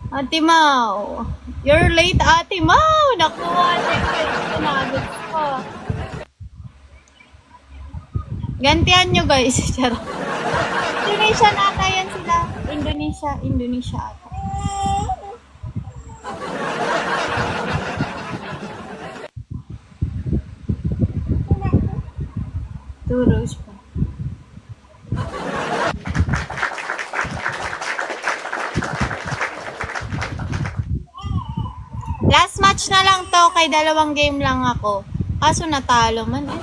Ate Mau. You're late, Ate Mau. Nakuha niya nuggets ko. Gantihan nyo guys. Charot. Indonesia na ata yan sila. Indonesia ata. Turos pa. Last match na lang to, kay 2 game lang ako. Kaso natalo man eh.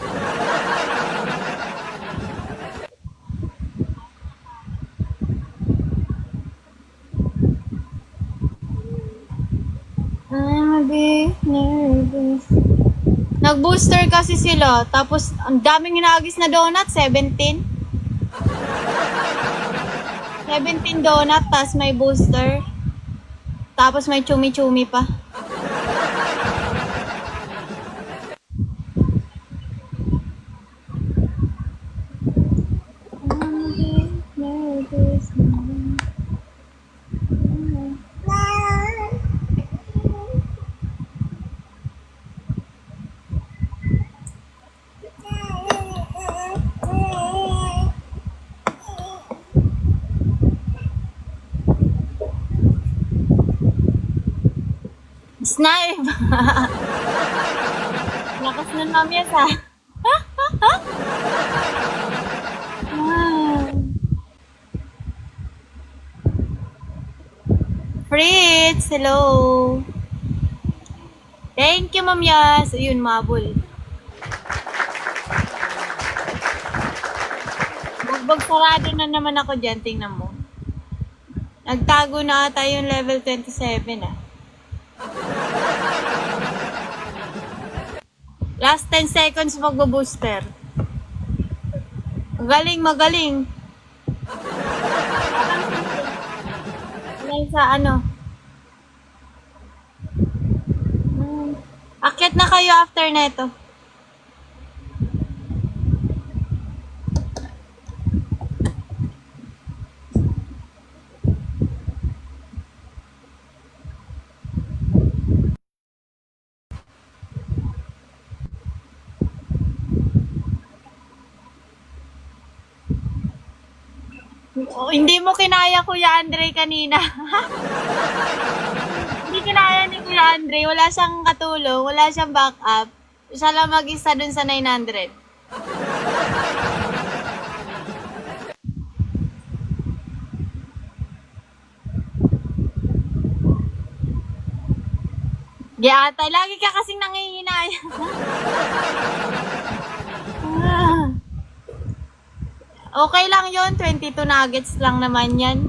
I'm a bit nervous. Nag-booster kasi sila, tapos ang daming hinagis na donut, 17. 17 donut, tapos may booster. Tapos may chumi-chumi pa. Snipe! Lakas nun mamiyas ha. Fritz, hello. Thank you, mamiyas. Ayun, mabul. Bugbog sarado na naman ako dyan. Tingnan mo. Nagtago na ata yung level 27 ah. Last 10 seconds magbo-booster. Magaling. Sa ano? Akit na kayo after neto. Oh, hindi mo kinaya Kuya Andre kanina. Hindi kinaya ni Kuya Andre. Wala siyang katulong. Wala siyang backup. Siya lang mag-isa dun sa 900. Giyatay. Lagi ka kasing nangihinaya. Okay lang yon, 22 nuggets lang naman yan.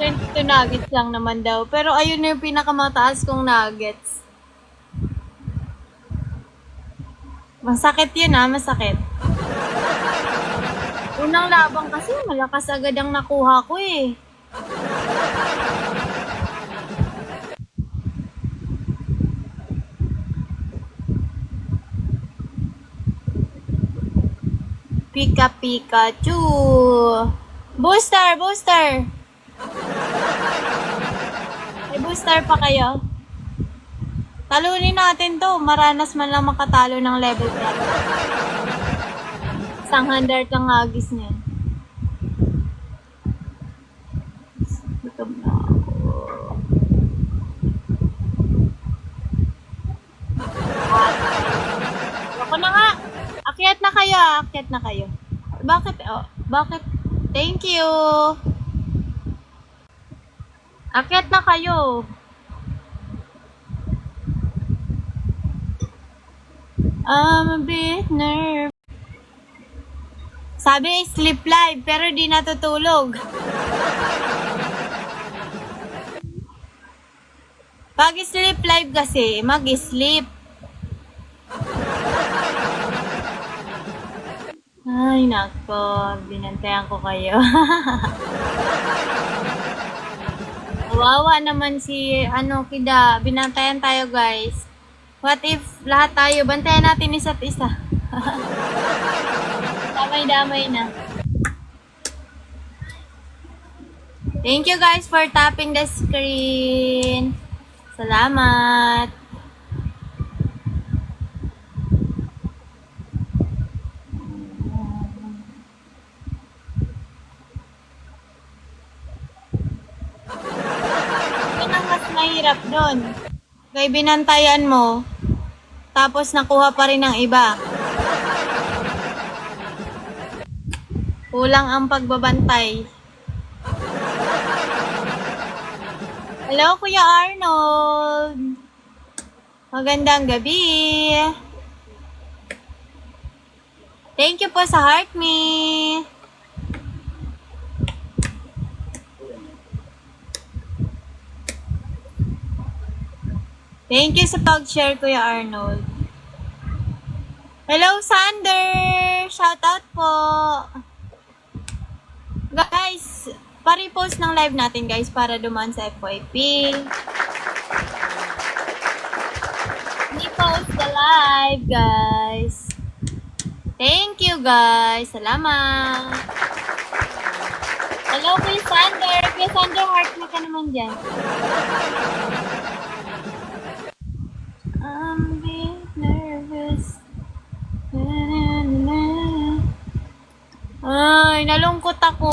22 nuggets lang naman daw. Pero ayun na yung pinakamataas kong nuggets. Masakit yun ha, masakit. Unang labang kasi malakas agad ang nakuha ko eh. Pikachu. Booster. May booster pa kayo? Talunin natin to. Maranas man lang makatalo ng level 10. Isang 100 ang agis niya. Gutom na ako. Ako na nga. Akyat na kayo. Bakit? Bakit? Thank you. Akyat na kayo. I'm a bit nervous. Sabi sleep live, pero di natutulog. Pag sleep live kasi, mag-sleep. Ay, nako. Binantayan ko kayo. Kawawa naman si, Kida. Binantayan tayo, guys. What if lahat tayo, bantayan natin isa't isa. Damay-damay na. Thank you guys for tapping the screen. Salamat. Yun ang mas mahirap doon. Kaya binantayan mo, tapos nakuha pa rin ng iba. Kulang ang pagbabantay. Hello, Kuya Arnold. Magandang gabi. Thank you po sa heart me. Thank you sa pag-share, Kuya Arnold. Hello, Sander! Shout out po! Guys, pa-repost ng live natin, guys, para dumaan sa FYP. Repost the live, guys. Thank you, guys. Salamat. Hello, Kuya Sander. Kuya Sander, heart me ka naman dyan. I'm being nervous. Ay, nalungkot ako.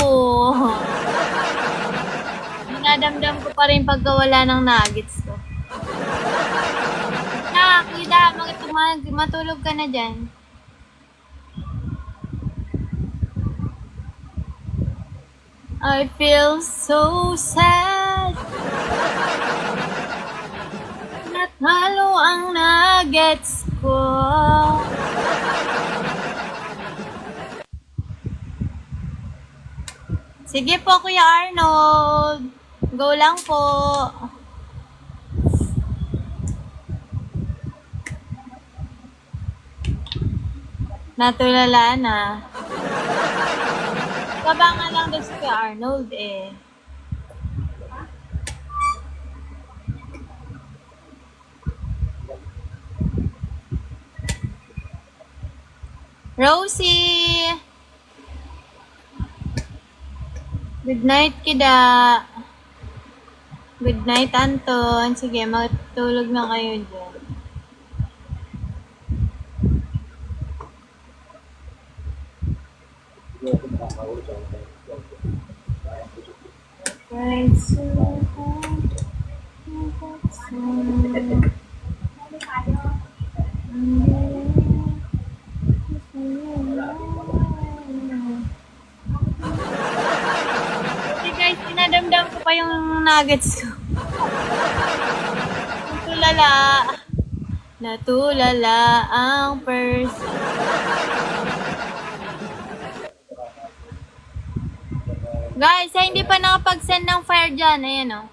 Dinadamdam ko pa rin pagkawala ng nuggets ko. Kuya, matulog ka na dyan. I feel so sad. Natalo ang nuggets ko. Sige po, Kuya Arnold. Go lang po. Natulala na. Kabangan lang daw si Kuya Arnold eh. Rosie! Good night, Kida. Good night, Anton. Sige, matulog na kayo dyan. Guys, pinadamdam ko pa yung nuggets ko. Natulala ang person. Guys, hindi pa nakapag-send ng fire dyan. Ayan o.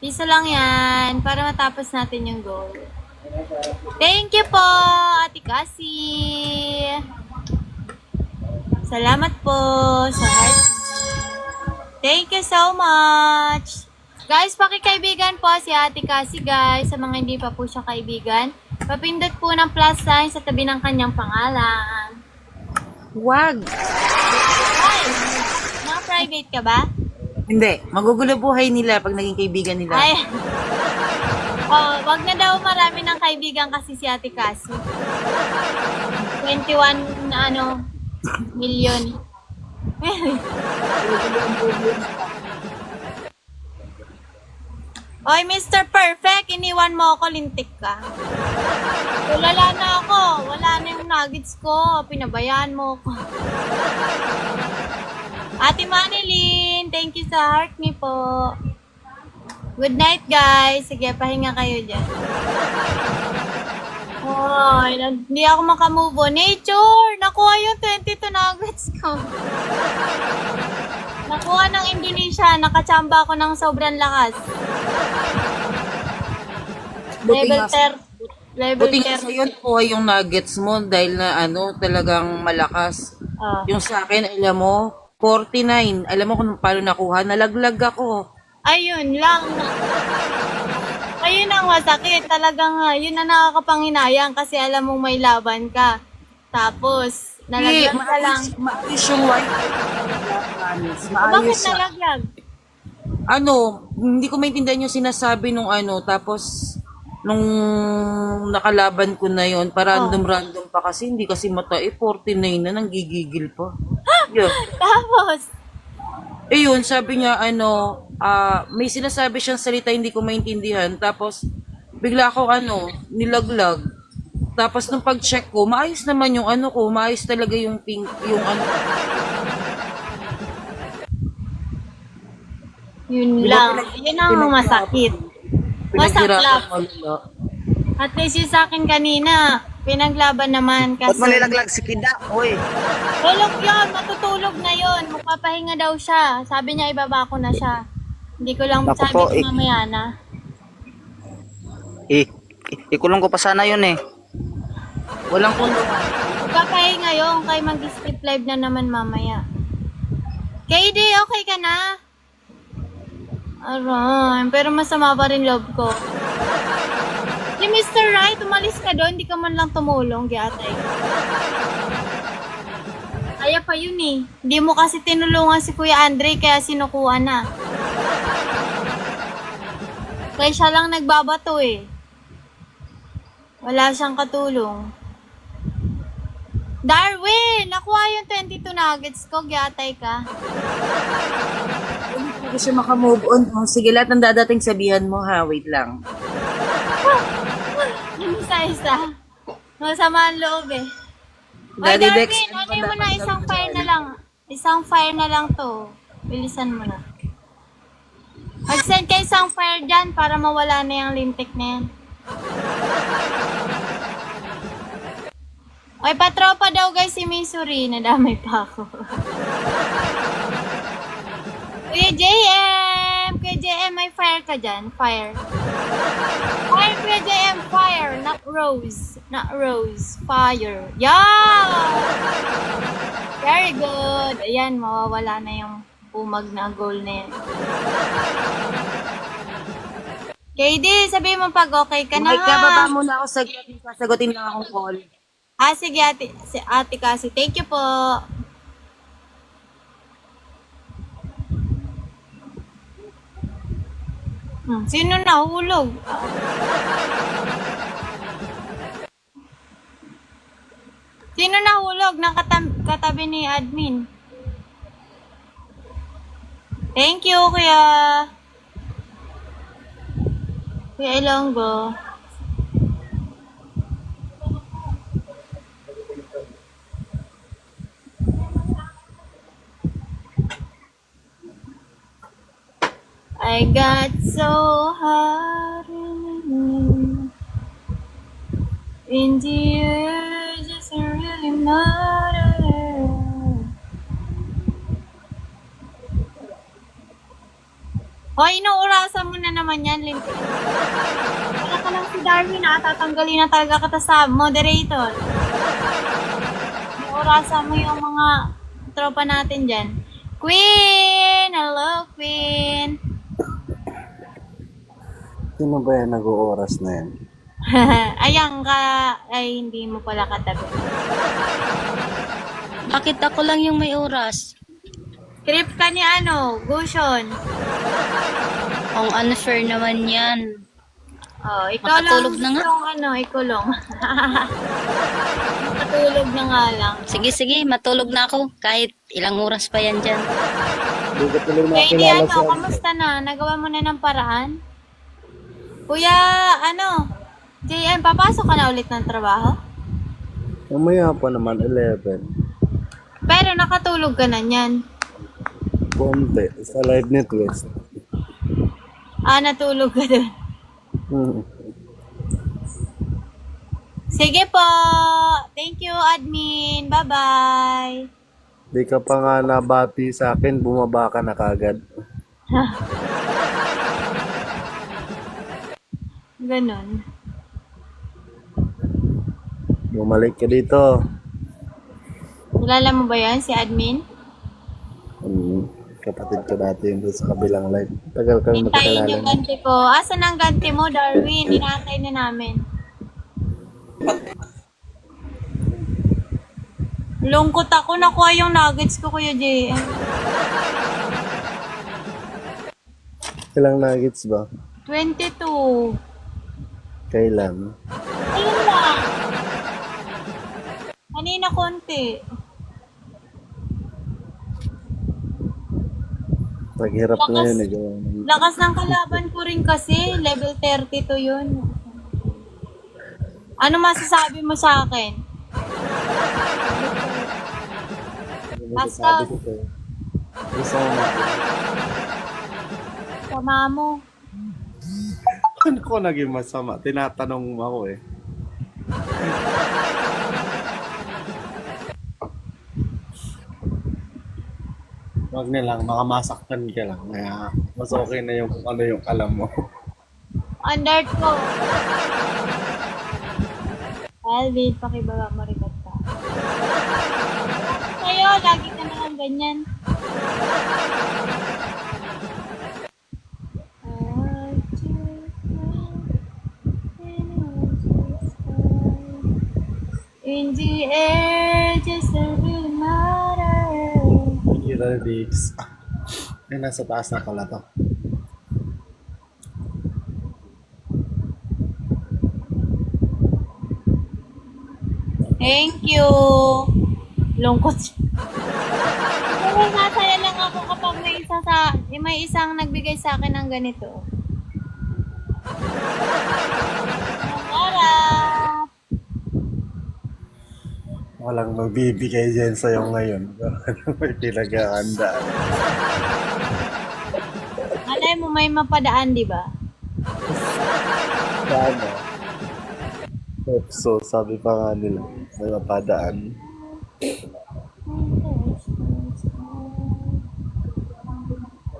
Piso lang yan para matapos natin yung goal. Thank you po, Ate Cassie. Salamat po sa heart. Thank you so much. Guys, pakikaibigan po si Ate Cassie, guys. Sa mga hindi pa po siya kaibigan, papindot po ng plus sign sa tabi ng kanyang pangalan. Wag! Ay, naka-private ka ba? Hindi. Magugulo buhay nila pag naging kaibigan nila. Ay. Oh, wag na daw marami ng kaibigan kasi si Ate Cassie. 21 million. Oy, Mr. Perfect, iniwan mo ako, lintik ka. Tulala na ako, wala na yung nuggets ko, pinabayaan mo ako. Ate Manilyn, thank you sa heart me po. Good night, guys. Sige, pahinga kayo dyan. Oy, hindi ako makamove on. Nature, nakuha yung 22 nuggets ko. Nakuha ng Indonesia, nakachamba ako ng sobrang lakas. Level 10. Level Buti nga 10. sa'yo po yung nuggets mo dahil na talagang malakas. Oh. Yung sa akin, alam mo, 49. Alam mo kung paano nakuha? Nalaglag ako. Ayun lang. Ayun ang masakit. Talagang yun na nakakapanghinayang kasi alam mong may laban ka. Tapos, nalaglag ka lang. Maayos yung white. Bakit Maayos siya. nalaglag? Ano, hindi ko maintindihan yung sinasabi nung ano, tapos nung nakalaban ko na yon, pa random pa kasi, hindi kasi mata, 49 na, nanggigigil pa. Yeah. Tapos, Eh yun, sabi niya, ano, may sinasabi siyang salita hindi ko maintindihan, tapos bigla ako, ano, nilaglag. Tapos nung pag-check ko, maayos naman yung ano ko, maayos talaga yung pink, yung ano. yun Di ba lang. Yun ang masakit. Masaklap. malala. At least yung sa akin kanina, pinaglaban naman Ba't mo kasi nilaglag si Kida? Uy, tulog yun, matutulog na yun. Magpapahinga daw siya. Sabi niya ibaba ko na siya. Hindi ko lang Naku sabi po, ko mamaya na. ikulong ko pa sana yun eh. Walang kundo. Magpapahinga yun, kay mag-skip live na naman mamaya. KD, okay ka na? Aray, pero masama pa rin love ko. Si Mr. Right, umalis ka doon, hindi ka man lang tumulong, giatay. Kaya pa yun eh. Hindi mo kasi tinulungan si Kuya Andre, kaya sinukuha na. Kaya siya lang nagbabato eh. Wala siyang katulong. Darwin! Nakuha yung 22 nuggets ko, giatay ka. Hindi siya makamove on. Oh, sige, lahat ng dadating sabihan mo ha, wait lang. Isa-isa. Masama ang loob eh. Oy, Daddy Darwin, Dex, ano mo na, isang fire na lang. Isang fire na lang to. Bilisan mo na. Mag-send ka isang fire dyan para mawala na yung lintik na yan. Oy, patropa daw guys si Missouri. Nadamay pa ako. Kuya JM! Kuya JM, may fire ka dyan. Fire. Fire, Kuya JM. Fire. Not rose. Not rose. Fire. Yeah! Very good. Ayan, mawawala na yung umag na goal na yan. KD, sabihin mo pag okay ka na. May kababa muna ako sagutin lang akong call. Sige ate, si ate kasi. Thank you po. Sino nahulog? Sino nahulog ng katabi ni admin? Thank you, Kuya. Kuya Ilonggo. I got so hot in the air, just really matter. Hoy, inuurasan mo na naman yan, Lintik. Wala ka lang si Darwin na tatanggalin na talaga kita sa moderator. Inuurasan mo yung mga tropa natin dyan. Queen! Hello, Queen! Sino ba yan nag-ooras na yan? Ayan ka, ay hindi mo pala katabi. Bakit ako lang yung may oras? Trip ka ni Gushon. Ang unfair naman yan. Oh, ikaw Makatulog lang na nga. yung ikulong. Makatulog na nga lang. Sige, matulog na ako. Kahit ilang oras pa yan dyan. Hindi ko tuloy Kaya di nakilala siya. kamusta na? Nagawa mo na ng paraan? Kuya, JM, papasok ka na ulit ng trabaho? Mamaya pa naman, 11. Pero nakatulog ka na niyan. Konti, sa live net West. Natulog ka dun. Sige po. Thank you, admin. Bye-bye. Di ka pa nga nabati sa akin, bumaba ka na kagad. Ganon. Bumalik ka dito. Kilala mo ba yan, si admin? Kapatid ko dati yun doon sa kabilang live. Tagal kami Hintayin magkakilala. yung ganti ko. Asan ang ganti mo, Darwin? Hinatay na namin. Lungkot ako. Nakuha yung nuggets ko, Kuya JM. Ilang nuggets ba? 22. Kailan? Ayun lang. Kanina konti. Naghirap Lakas. ngayon eh. Lakas ng kalaban ko rin kasi. Level 32 yun. Ano masasabi mo sa akin? Basta, Sabi ko sa'yo. Gusto mo natin. sama mo. Ano ko naging masama? Tinatanong mo ako eh. Wag na lang, makamasaktan ka lang. Kaya mas okay na yung kung ano yung alam mo. Under ko. Alvin, pakibaba mo rin ka. Sa'yo, lagi ka na lang ganyan. In the air, just a little matter. Kira Dix. Ay, nasa taas na pala to. Thank you. Lungkot. Pero nasaya lang ako kapag may isang nagbigay sa akin ng ganito. Harap. Walang magbibigay dyan sa'yo ngayon. May pinag-aandaan. Alay mo may mapadaan, di ba? Sana. So, sabi pa nga nila, may mapadaan.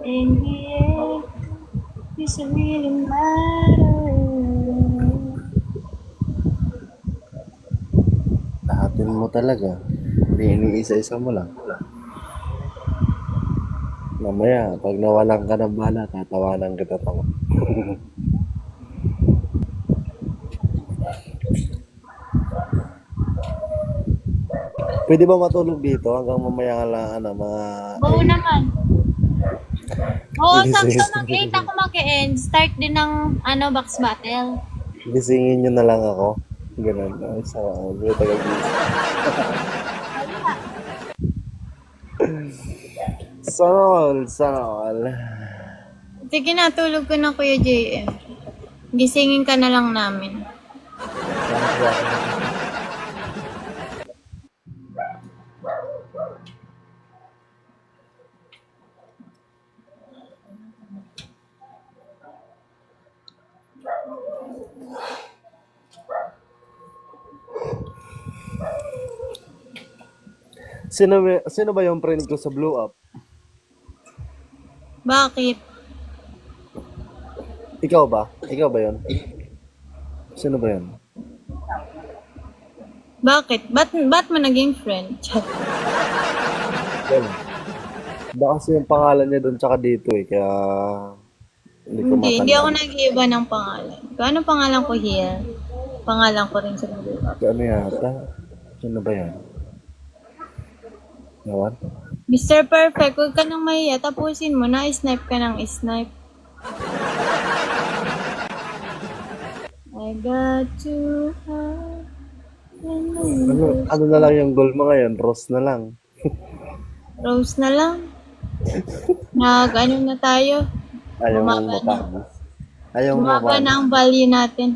In the air, it's a really matter. Lahatin mo talaga. Hindi iniisa-isa mo lang. Mamaya, pag nawalan ka ng bala, tatawanan kita tama. Pwede ba matulog dito hanggang mamaya lang, mga... Oo naman. Oo, Sige, sige. sakto mag-8 ako mag-end. Start din ng box battle. Gisingin nyo na lang ako. Ganun. Ay, sarang. May tagagising. Sana all, sana all. Sige na, tulog ko na Kuya JM. Gisingin ka na lang namin. Sino ba yung friend ko sa Blue Up? Bakit? Ikaw ba? Ikaw ba yun? Sino ba yun? Bakit? Ba't mo naging friend? Yan. Baka kasi yung pangalan niya doon tsaka dito eh. Kaya hindi ko Hindi ako matandaan. nag-iiba ng pangalan. Kung ano pangalan ko here, pangalan ko rin sa Google. Ano yata? Sino ba yan? Ewan? Mr. Perfect, huwag ka nang mahiya. Tapusin mo na, snipe ka ng snipe. I got you high. Ano na lang yung goal mo ngayon? Rose na lang. Rose na lang. Ano na tayo? Ayaw mo Bumaba na. mapagis. Ayaw mo Bumaba mapagis. na ang value natin.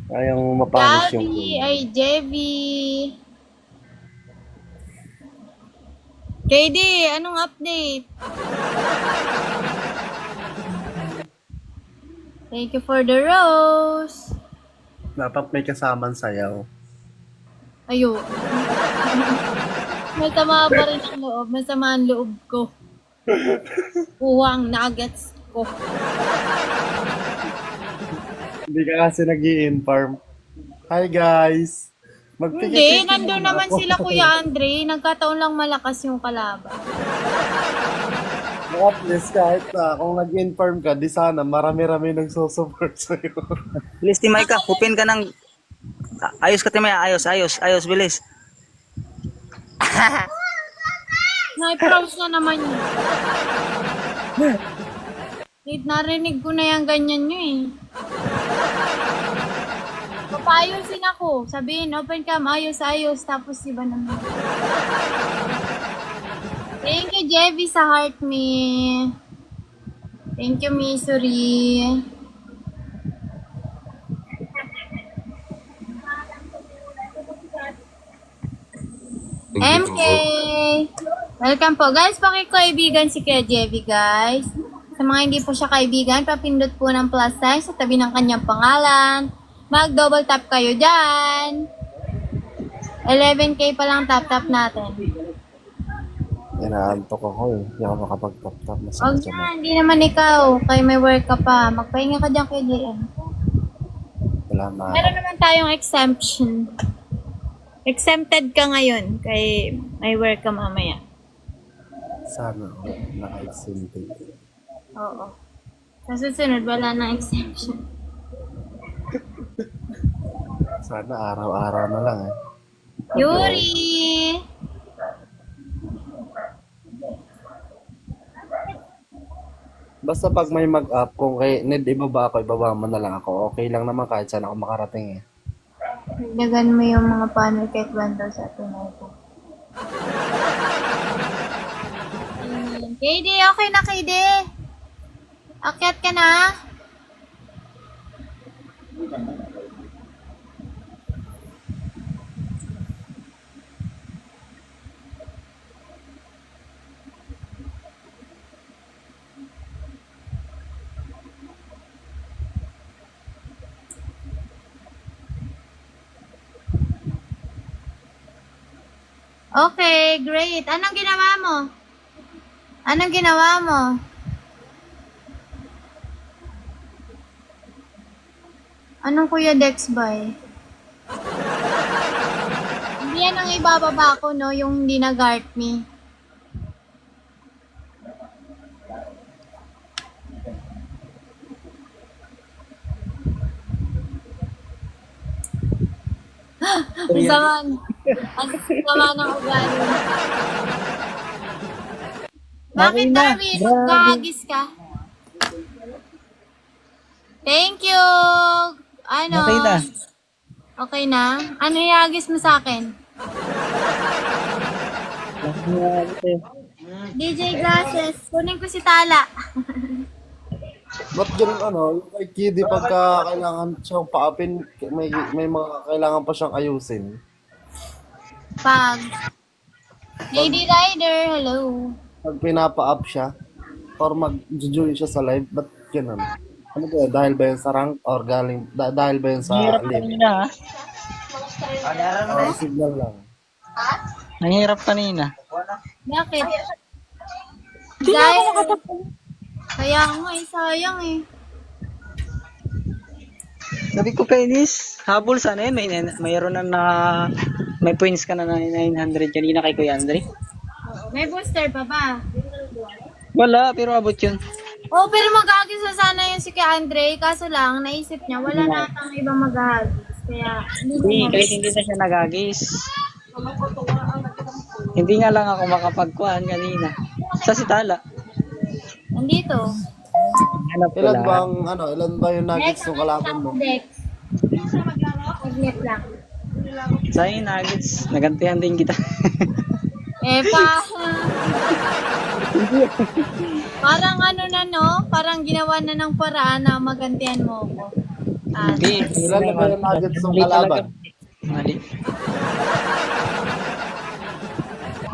Ayaw mo mapanis yung Gabi, goal. ay Jevi. KD, anong update? Thank you for the rose. Dapat may kasamang sayaw. Ayo. Masama pa rin ang loob. Masama ang loob ko. Uwang nuggets ko. Hindi ka kasi nag-i-inform. Hi guys! Hindi, nandun naman sila Kuya Andre. Nagkataon lang malakas yung kalaban. At least kahit kung nag-inform ka, di sana marami-rami nagsusupport sa'yo. Bilis, Timay ka. Hupin ka ng... Ayos ka, Timay. Ayos, bilis. Na-prouse na naman yun. Narinig ko na yung ganyan nyo eh. Papayusin ako. Sabihin, open cam, ayos. Tapos iba naman. Thank you, Jevi, sa heart me. Thank you, Missouri. MK! Welcome po. Guys, pakikaibigan si Kuya Jevi, guys. Sa mga hindi po siya kaibigan, papindot po ng plus sign sa tabi ng kanyang pangalan. Mag-double tap kayo dyan. 11K pa lang tap-tap natin. Inaantok ako eh. Hindi ako makapag-tap-tap na Huwag na, hindi naman ikaw. Kaya may work ka pa. Magpahinga ka dyan kay JM. Wala na. Meron naman tayong exemption. Exempted ka ngayon. Kay may work ka mamaya. Sana ako naka-excited. Oo. Sa susunod, wala nang exemption. Sana araw-araw na lang eh. Yuri! Basta pag may mag-up, kung kay need ibaba ako, ibaba mo na lang ako. Okay lang naman kahit saan ako makarating eh. Dagdagan mo yung mga panel kahit 1 daw sa tunay ko. KD, okay na KD. Akyat ka na. Okay, great. Anong ginawa mo? Anong ginawa mo? Anong Kuya Dex by? Hindi yan ang ibababa ko, no? Yung hindi nag-art me. Ang sama. Ang sama ng ugali. Bakit, Darwin? Magkahagis ka? Thank you! Ano? Okay na. Okay na? Ano ihagis mo sa akin? DJ Glasses. Kunin ko si Tala. Ba't ganun yung kay Kiddy pagka kailangan siyang paapin, may mga kailangan pa siyang ayusin. Pag. Lady Rider, hello. Pag pinapa-up siya, or mag-join siya sa live, ba't ganun? Ano ba yun? Dahil ba yun sa rank or galing, dahil ba yun sa live? Kanina, Or signal lang. Nahirap kanina. Bakit? Dahil, kaya nga sayang eh. Sabi ko kay Nis, habol sana yun. Mayroon na may points ka na 900 kanina kay Kuya Andre. May booster pa ba? Wala, pero abot yun. Oh, pero mag-aagis na sana yun si kay Andre. Kaso lang, naisip niya, wala na atang ibang mag-aagis. Kaya, Hindi, kahit hindi na siya nagagis. Hindi nga lang ako makapagkuhan kanina. Sa si Tala. Nandito. Hanap ko Ilan lang. bang, ilan ba yung nuggets ng kalaban mo? Dex. Magnet lang. Sa akin, nuggets. Nagantihan din kita. Parang ano na no? Parang ginawa na ng paraan na magantihan mo ako. Hindi. Ilan na ba yung nuggets ng Mali talaga. kalaban? Mali.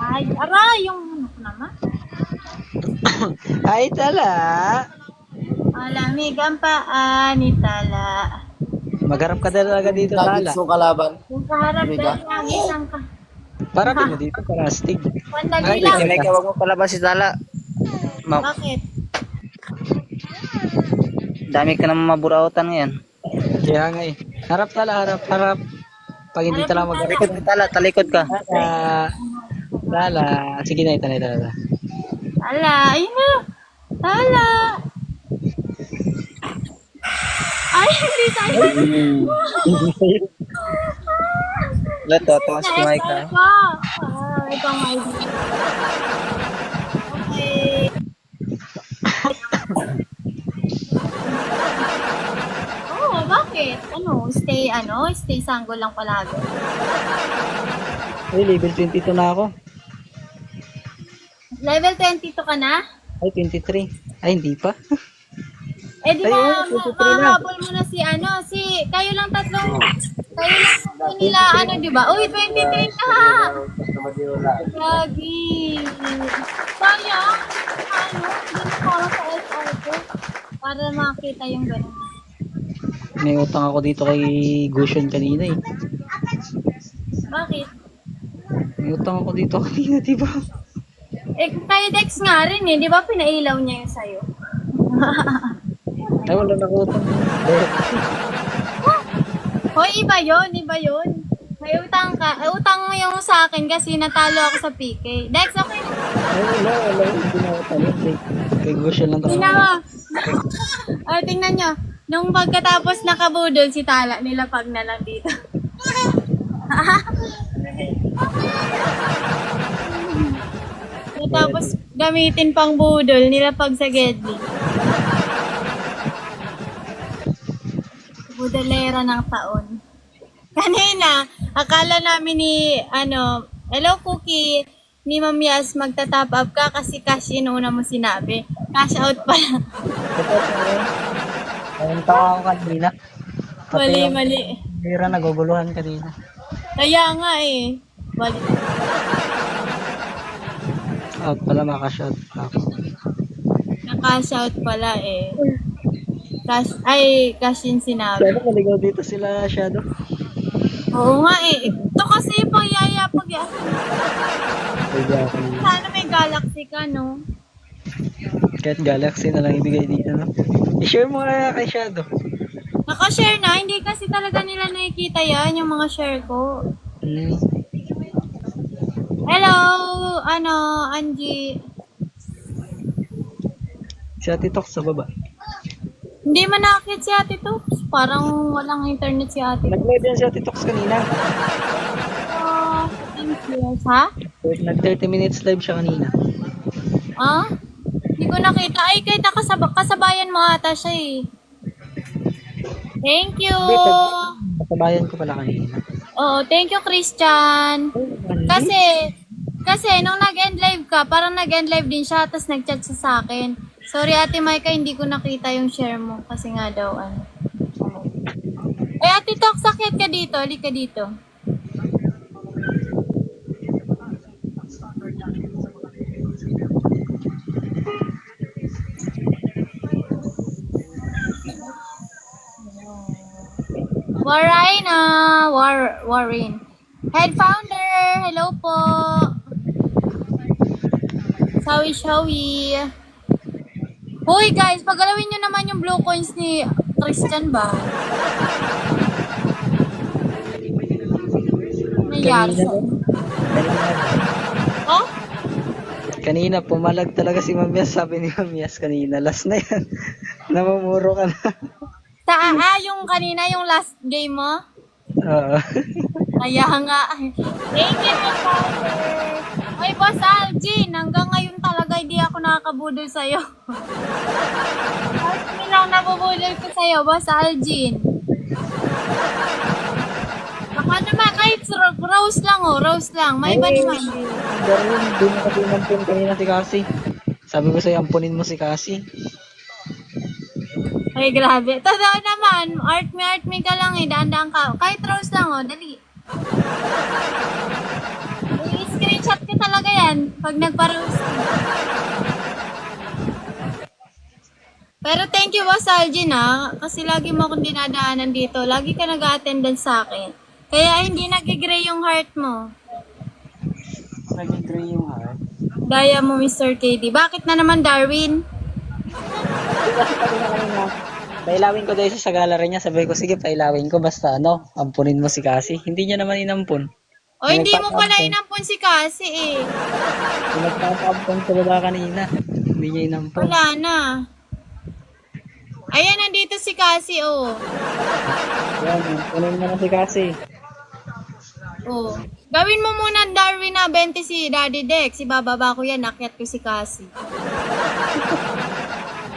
Ay, aray, yung ano ko naman. Ay, Tala. Malamig ang paa ni Tala. Magharap ka talaga dito, Tala. Nuggets ng kalaban? Yung kaharap Amiga? dahil lagi isang ka. Para mo dito, para astig. Pandali lang. May kawag mo palabas si Tala. Bakit? Dami ka naman maburautan ngayon. Kaya nga eh. Harap Tala, harap. Pag hindi Tala magharap. Talikod ka. Tala. Sige na, Tala. Tala, ayun na. Tala. Ay, hindi tayo. Lato, tawas kumay ka. Ito ang idea. stay sanggol lang palagi. Ay, level 22 na ako. Level 22 ka na? Ay, 23. Ay, hindi pa. Eh di Ay, ba, oo, 23 na. mahabol mo na kayo lang tatlo nila, di ba? Uy, 23 na! Lagi. Sayang, hindi na para sa SR ko. Para makita yung gano'n. May utang ako dito kay Gushon kanina eh. Bakit? May utang ako dito kanina, di ba? Eh, kay Dex nga rin di ba pinailaw niya yung sayo? Ay, wala na ako utang. Hoy, iba yun. May utang ka. Utang mo yung sa akin kasi natalo ako sa PK. Dex, okay na. Ay, wala. Hindi na ako tayo. Kay Gushon lang tayo. Tingnan mo. Tingnan nyo. Nung pagkatapos nakabudol si Tala, nilapag na lang dito. Tapos gamitin pang budol, nilapag sa Gedli. Budolera ng taon. Kanina, akala namin hello Cookie, ni Ma'am Yas, magta-top up ka kasi cash in una mo sinabi. Cash out pala. Ayun tao ako kanina. Mali. Mira, naguguluhan kanina. Kaya nga Mali. Out pala, makashot ako. Na-cash out pala Cash in sinabi. Shadow, maligaw dito sila, Shadow. Oo nga Ito kasi pag sana may galaxy ka, no? Kahit Galaxy na lang ibigay dito, no? I-share mo kaya kay Shadow. Naka-share na, hindi kasi talaga nila nakikita yan, yung mga share ko. Hello, Angie. Si Ate Tok sa baba. Hindi man nakakit si Ate Tops. Parang walang internet si Ate. Nag-live yan si Ate Tok kanina. Thank you. Ha? Nag 30 minutes live siya kanina. Hindi ko nakita. Ay, kahit kasabayan mo ata siya Thank you. Kasabayan ko pala kanina. Oo, thank you, Christian. Kasi nung nag-end live ka, parang nag-end live din siya, tapos nag-chat siya sa akin. Sorry, Ate Maika, hindi ko nakita yung share mo. Kasi nga daw, Ate Tok, sakit ka dito. Halika dito. Warren. Head founder, hello po. Shawi. Hoy guys, pagalawin nyo naman yung blue coins ni Christian ba? Nangyari sa... Oh? Kanina, pumalag talaga si Ma'am Yas. Sabi ni Ma'am Yas kanina, last na yan. Namumuro ka na. Yung kanina, yung last game mo? Oo. Kaya nga. Thank you, Father. Oy, Boss Algin, hanggang ngayon talaga hindi ako nakakabudol sa'yo. Bakit lang nabubudol ko sa'yo, Boss Algin? Baka naman, kahit rose lang. May iba naman. Darwin, di mo kasi inampun kanina si Cassie. Sabi ko sa'yo, ampunin mo si Cassie. Ay, grabe. Totoo naman, art me ka lang daan-daan ka. Kahit rose lang dali. I-screenshot ko talaga yan pag nagpa-rose. Pero thank you, Boss Algin, kasi lagi mo akong dinadaanan dito. Lagi ka nag-attendance sa akin. Kaya hindi nag-gray yung heart mo. Nag-agree yung heart. Gaya mo, Mr. KD. Bakit na naman, Darwin? Pailawin ko dahil sa gallery niya. Sabi ko, sige, pailawin ko. Basta ampunin mo si Cassie. Hindi niya naman inampun. O, hindi mo pala inampun si Cassie Nagpapaampun sa baba kanina. Hindi niya inampun. Wala na. Ayan, nandito si Cassie, Yan, ampunin mo na si Cassie. Gawin mo muna, Darwin, 20 si Daddy Dex. Ibababa ko yan, nakyat ko si Cassie.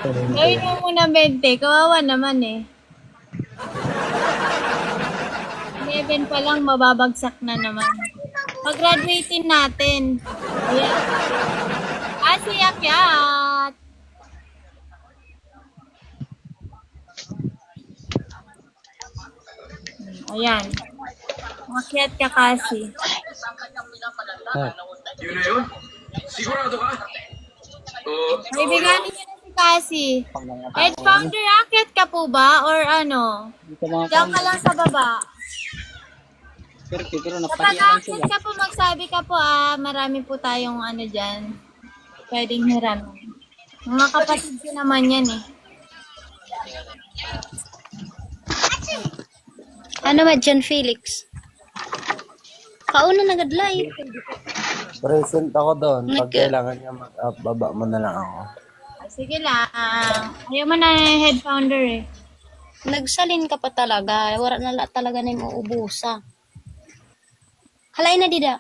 Gawin mo muna 20. Kawawa naman 11 pa lang, mababagsak na naman. Pag-graduating natin. Ayan. Kasi akyat. Ayan. Makyat ka kasi. Kaibiganin niyo na si Kasi. Ed Founder, akyat ka po ba? Or ano? Dito mga Diyan ka lang sa baba. pero Kapag akyat ka po, magsabi ka po marami po tayong ano dyan. Pwedeng hiram. Mga kapatid ko naman yan eh. Ano ba dyan, Felix? Kauna nag-live. Present ako doon. Pag Okay. kailangan niya mag-up, baba mo na lang ako. Sige lang. Ayaw mo na head founder eh. Nagsalin ka pa talaga. Wala na talaga na yung uubusa. Halay na, Dida.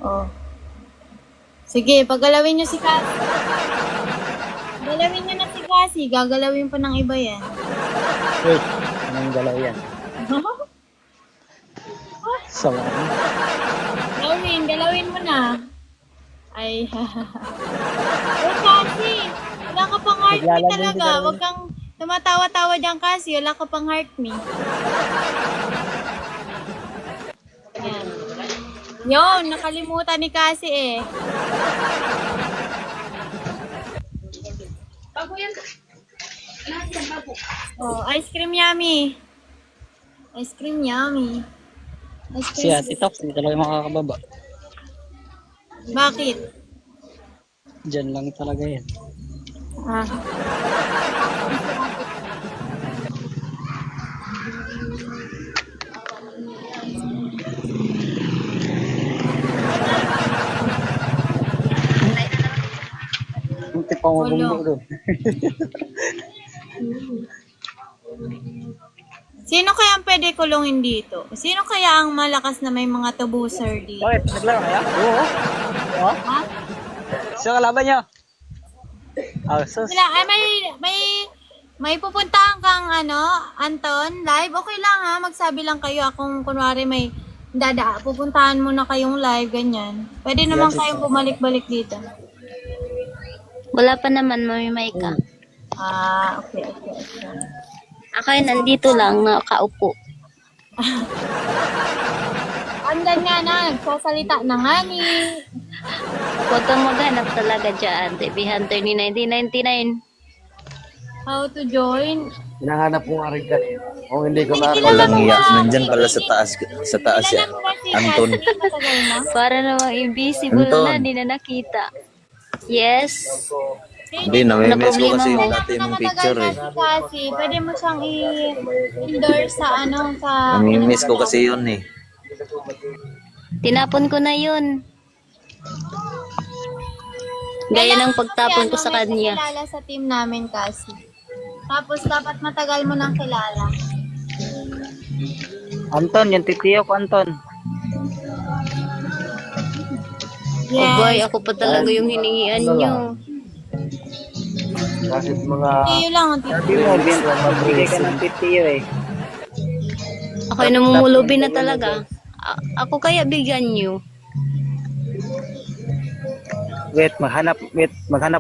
Oh. Sige, paggalawin nyo si Kasi. Galawin nyo na si Kasi. Gagalawin pa ng iba yan. Wait, anong galaw yan? Sama. Galawin mo na. Ay, Uy, Kasi, wala ka pang heart me Naglalagay talaga. din Huwag kang tumatawa-tawa dyan, Kasi. Wala ka pang heart me. Yan. Yun, nakalimutan ni Kasi eh. Oh, ice cream yummy. Ice cream yummy. Ice Si cream. Ate Tox, hindi talaga makakababa. Bakit? Diyan lang talaga yan. Ah. Hindi pa mo Wala. bumbo doon. Sino kaya ang pwede kulungin dito? Sino kaya ang malakas na may mga tubuser dito? Bakit? Naglaro kaya? Oo. Oo? Ha? So, kalaban nyo? Oh, sus. Wala, ay may pupuntahan kang Anton, live. Okay lang ha, magsabi lang kayo akong kunwari may pupuntahan mo na kayong live, ganyan. Pwede naman kayong bumalik-balik dito. Wala pa naman, Mami Maika. Okay. Ako ay nandito lang, nakaupo. Andan nga na, nagsasalita na nga ni. Huwag kang maghanap talaga dyan. TV Hunter ni 1999. How to join. Hinahanap ko nga rin kanina. Kung hindi ko na Walang hiya. Nandyan pala sa taas Kilala yan. mo ba si Anton. Kasi matagal na? Para namang invisible Anton. na, di na nakita. Yes. Hindi, namimiss ko kasi yung Alam dati mo na mong matagal picture na eh. si Kasi. Pwede mo siyang i-endorse sa sa... Namimiss ko kasi yun eh. Tinapon ko na yun. Gaya ng pagtapon ko sa May kanya. kilala sa team namin kasi. Tapos dapat matagal mo nang kilala. Anton, yung titiyo ko, Anton. Oh boy, ako pa talaga yung hiningian nyo. kahit mga Tiyo lang ang Sabi mo, magbigay ka ng titiyo eh. Ako ay namumulubi na talaga. Ako kaya bigyan nyo. Wait, maghanap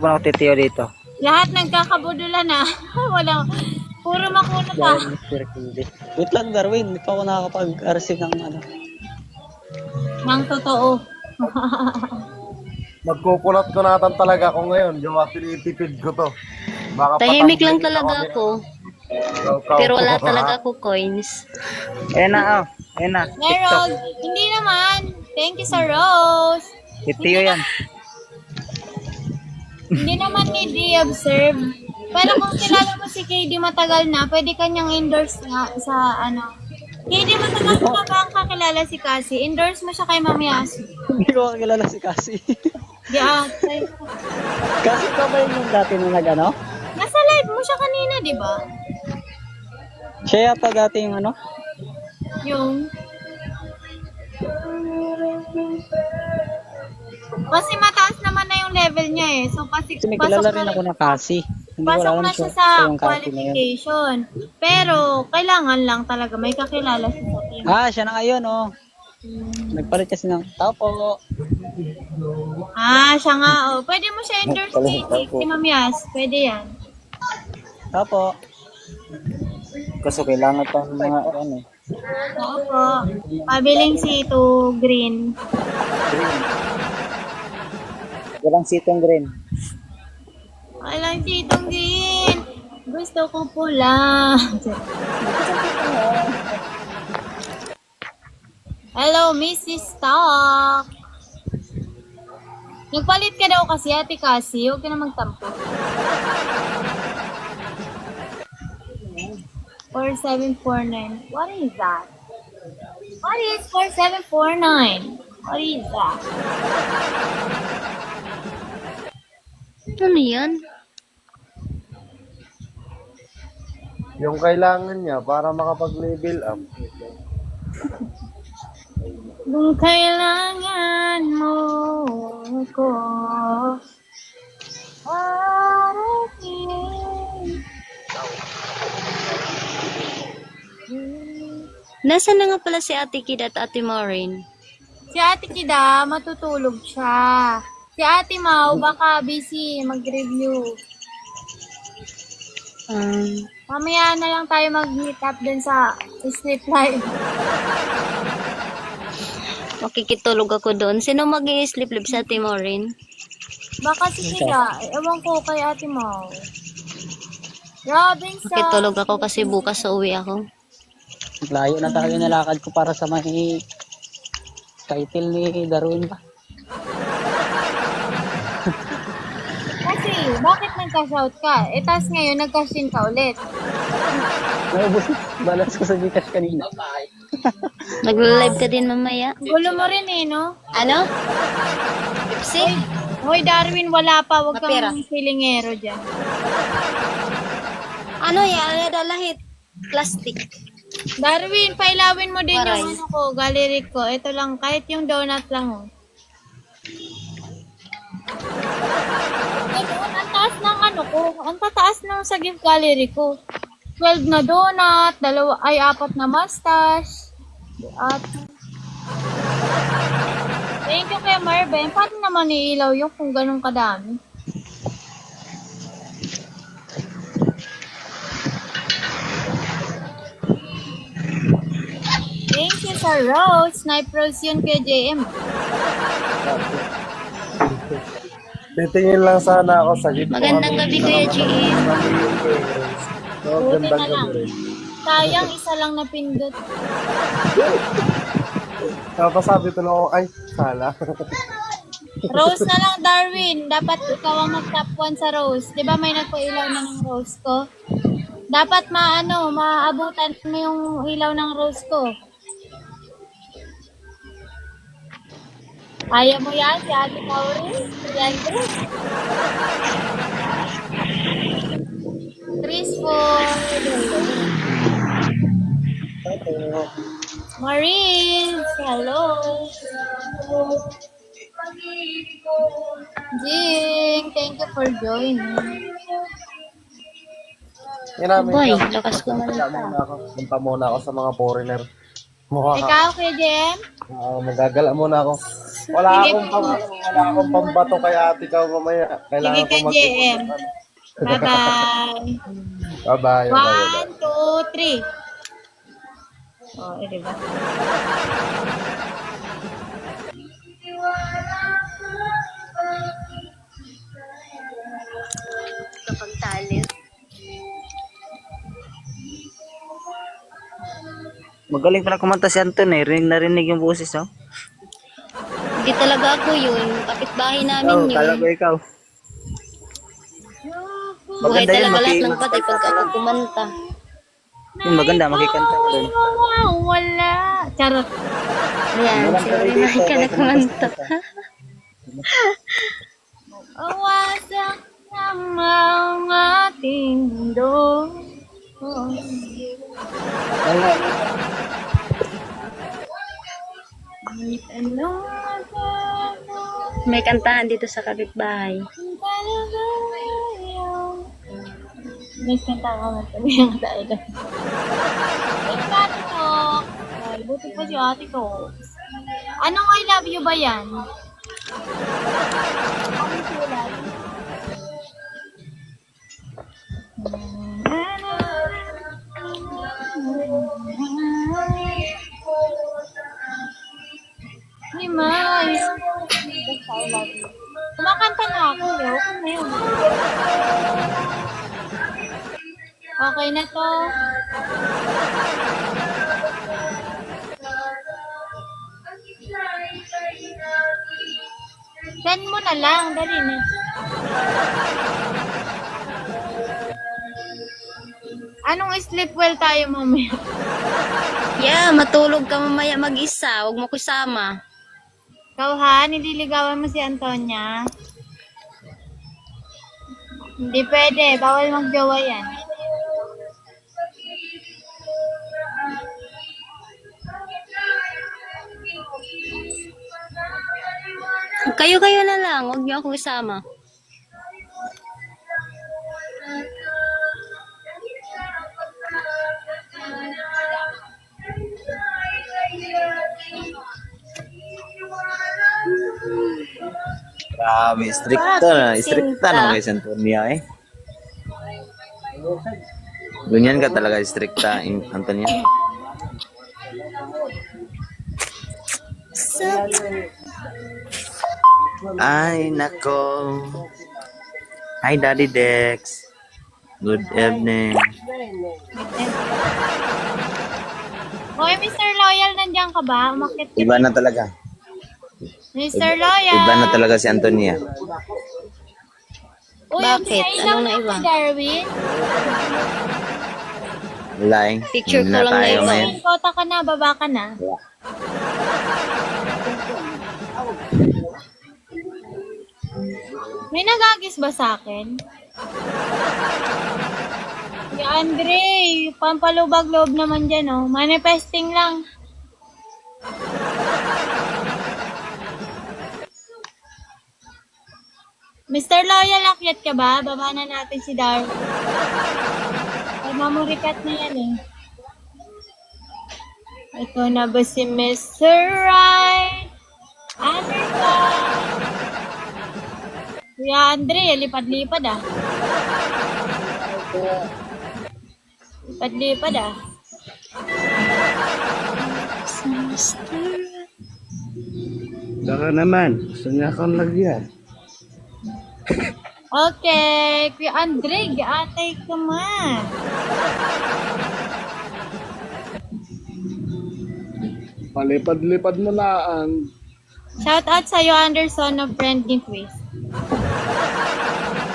mo ng titiyo dito. Lahat nagkakabudula na. Walang, puro makunat ah. Wait lang, Darwin. Hindi pa ako nakakapag-receive ng ano. Nang totoo. magkukunat ko natan talaga ako ngayon. Gawa tinitipid ko to. Baka Tahimik lang patambulin talaga ako. Pero wala talaga ako coins. Ayan na, oh. Ayan na. Meron. Hindi naman. Thank you sa Rose. Titiyo yan. Hindi naman need i-observe. Pero kung kilala mo si KD matagal na, pwede kanyang endorse nga sa KD matagal na ba ang kakilala si Cassie? Endorse mo siya kay Mami Asu. Hindi ko kakilala si Cassie. Di Cassie ka ba yung dati nung nag-ano? Nasa live mo siya kanina, di ba? Siya yata dati yung ano? Yung... Kasi mataas naman na yung level niya eh. So, kasi Kasi may kilala rin ako na Kasi. Hindi ko pasok alam na siya siya sa yung Kasi na yun. qualification. Pero, kailangan lang talaga may kakilala siya sa team. Ah, siya na ngayon, oh. Nagpalit kasi ng tao po. Ah, siya nga. Oh. Pwede mo siya endorse si Ma'am Yas. Pwede yan. Tao po. Kasi kailangan pa ng mga ano eh. Oo po. Pabiling C2 green. Walang sitong green. Walang C2 green. Gusto ko pula. Hello, Mrs. Stock. Nagpalit ka daw kasi, Ate Cassie. Huwag ka na magtampo. 4749. What is that? What is 4749? What is that? Ano yan? Yung kailangan niya para makapag-level up. Kung kailangan mo ko, Nasaan na nga pala si Ate Kid at Ate Maureen? si Ate Kida, matutulog siya. Si Ate Mau, baka busy mag-review. Mamaya na lang tayo mag-meet up dun sa sleep live. Makikitulog ako doon. Sino mag-i-sleep live sa Ate Maureen? Baka si Kida, ewan ko kay Ate Mau. Robinson! Makitulog ako kasi bukas uwi ako. Layo na talaga nalakad ko para sa may title ni Darwin ba? Kasi, bakit nagka-shout ka? Eh, tas ngayon, nagka-shin ka ulit. Naubos, balance ko sa Gcash kanina. Nag-live ka din mamaya. Gulo mo rin eh, no? Ano? Pepsi? Hoy, Darwin, wala pa. Huwag Mapera. kang silingero dyan. Ano yan? Dalahit. Plastic. Darwin, pailawin mo din Aray. yung ano ko, gallery ko. Ito lang, kahit yung donut lang, oh. Doon, ang taas ng ano ko. Ang tataas ng sa gift gallery ko. 12 na donut, 4 na mustache. At... Thank you kay Marvin. Paano naman iilaw yung kung ganun kadami? Thank you sa Rose. Snipe Rose yun kay JM. Titingin lang sana ako sa gift. Magandang gabi, Kuya GM. So, Buti gandang na lang. gabi rin. Sayang, isa lang napindot. Tapos sabi ko lang ako, ay, sala. Rose na lang, Darwin. Dapat ikaw ang mag-top 1 sa Rose. Di ba may nagpailaw na ng Rose ko? Dapat maabutan mo yung ilaw ng Rose ko. Kaya mo yan, si Ate Maureen? Si Andres? Chris Ford. Maureen, hello. Jing, thank you for joining. Yan namin. Boy, lakas ko Punta muna ako sa mga foreigner. Mukha ka. Ikaw, kay Jem? Magagala muna ako. Wala akong pambato kay ate ka mamaya. Sige Kailangan ko kay JM. Bye-bye. Bye-bye. 1, 2, 3. Oh, diba? kapag talit. Magaling pala kumanta si Anton eh. Narinig yung boses, oh. Hindi talaga ako yun. Kapitbahay namin yun. Kala ko ikaw. Buhay Maganda yun, talaga lahat maki- ng patay pagka ako kumanta. Yung maganda, makikanta ka dun. Wala. Charot. Ayan, si Maureen ka na kumanta. Awasak naman ang ating mundo. May kantahan dito sa kapitbahay. May kanta ka man sabi yung tayo. Ay, ate ko. Ay, buti pa si ate ko. Anong I love you ba yan? Anong sulat? Ni Mais. Basta I love you. Kumakanta na ako, eh. Okay na yun. Okay na to. Send mo na lang. Dali na. Anong sleep well tayo mamaya? Yeah, matulog ka mamaya mag-isa. Huwag mo kusama. Ikaw ha, nililigawan mo si Antonia. Hindi pwede. Bawal magjowa yan. Kayo-kayo na lang. Huwag niyo ako isama. Grabe, stricta na. Stricta naman kay Santonia eh. Ganyan ka talaga stricta, Antonia. Ay, nako. Hi, Daddy Dex. Good evening. Hoy, Mr. Loyal, nandiyan ka ba? Umakit ka. Iba na talaga. Mr. Loyal. Iba na talaga si Antonia. Uy, Bakit? pinailang Anong na naiba? si Darwin. Wala eh. Picture Hindi ko lang tayo na ngayon. Kota ka na, baba ka na. May nagagis ba sa akin? Si Andre, pampalubag loob naman dyan, oh. Manifesting lang. Mr. Loyal, akyat ka ba? Baba na natin si Darwin. Ay, mamurikat na yan, eh. Ito na ba si Mr. Right? Anderson! Kuya Andre, lipad-lipad ah. Lipad-lipad ah. Baka naman, gusto niya akong lagyan. Okay, Kuya Andre, gaatay ka man. Palipad-lipad mo laan. Shout out sa'yo, Anderson, of friend ni Chris.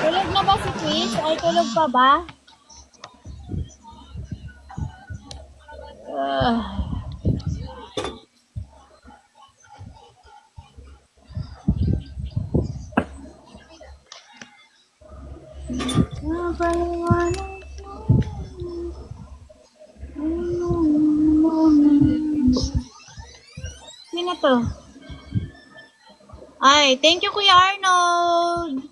Tulog na ba si Chris? Ay, tulog pa ba? Sino to? Ay, thank you, Kuya Arnold.